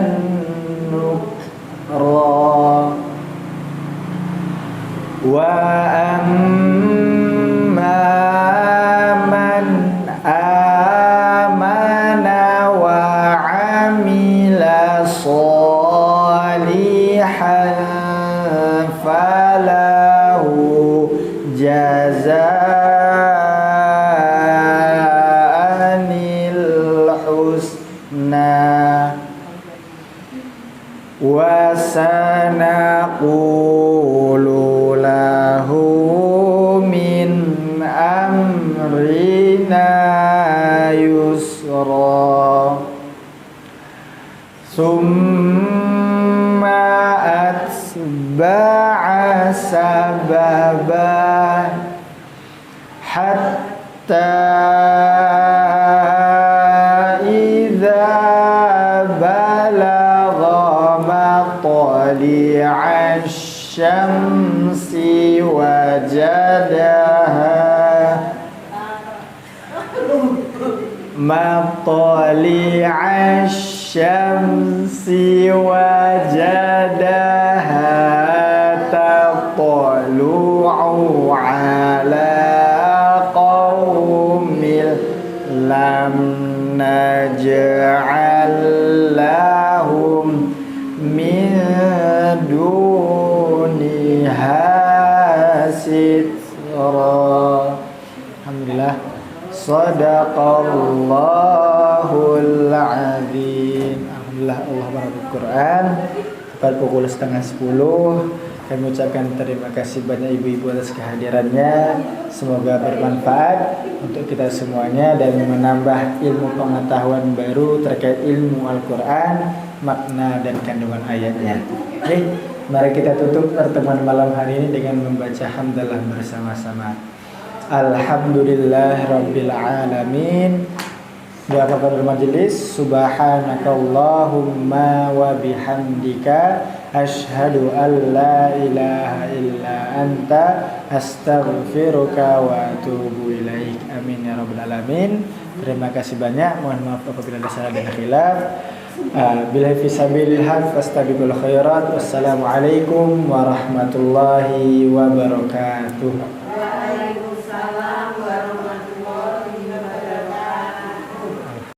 nukra. Wa amma man amana wa 'amila shalihan falahu jazaa'anil husna wa sanaqulu lahu min amrina yusra. Summa atba'a sababa hatta idza balagha maqali syamsi wajadaha Matali'ash syamsi wajadaha tatlu'u ala qaumil lam naj'al lahum min duniha sitra. Alhamdulillah. Sadaqallahul azim. Alhamdulillah, Allah berkata Quran tepat pukul 9:30. Kami ucapkan terima kasih banyak ibu-ibu atas kehadirannya. Semoga bermanfaat untuk kita semuanya dan menambah ilmu pengetahuan baru terkait ilmu Al-Quran, makna dan kandungan ayatnya. Oke, mari kita tutup pertemuan malam hari ini dengan membaca hamdalah bersama-sama. Alhamdulillah Rabbil Alamin. Doa kafaratul majelis. Subhanakallahumma wa bihamdika asyhadu an la ilaha illa anta astaghfiruka wa atubu ilaik. Amin ya rabbal alamin. Terima kasih banyak. Mohon maaf apabila ada salah dan khilaf. Billahi fisabilil haq fastabiqul khairat. Wassalamualaikum warahmatullahi wabarakatuh.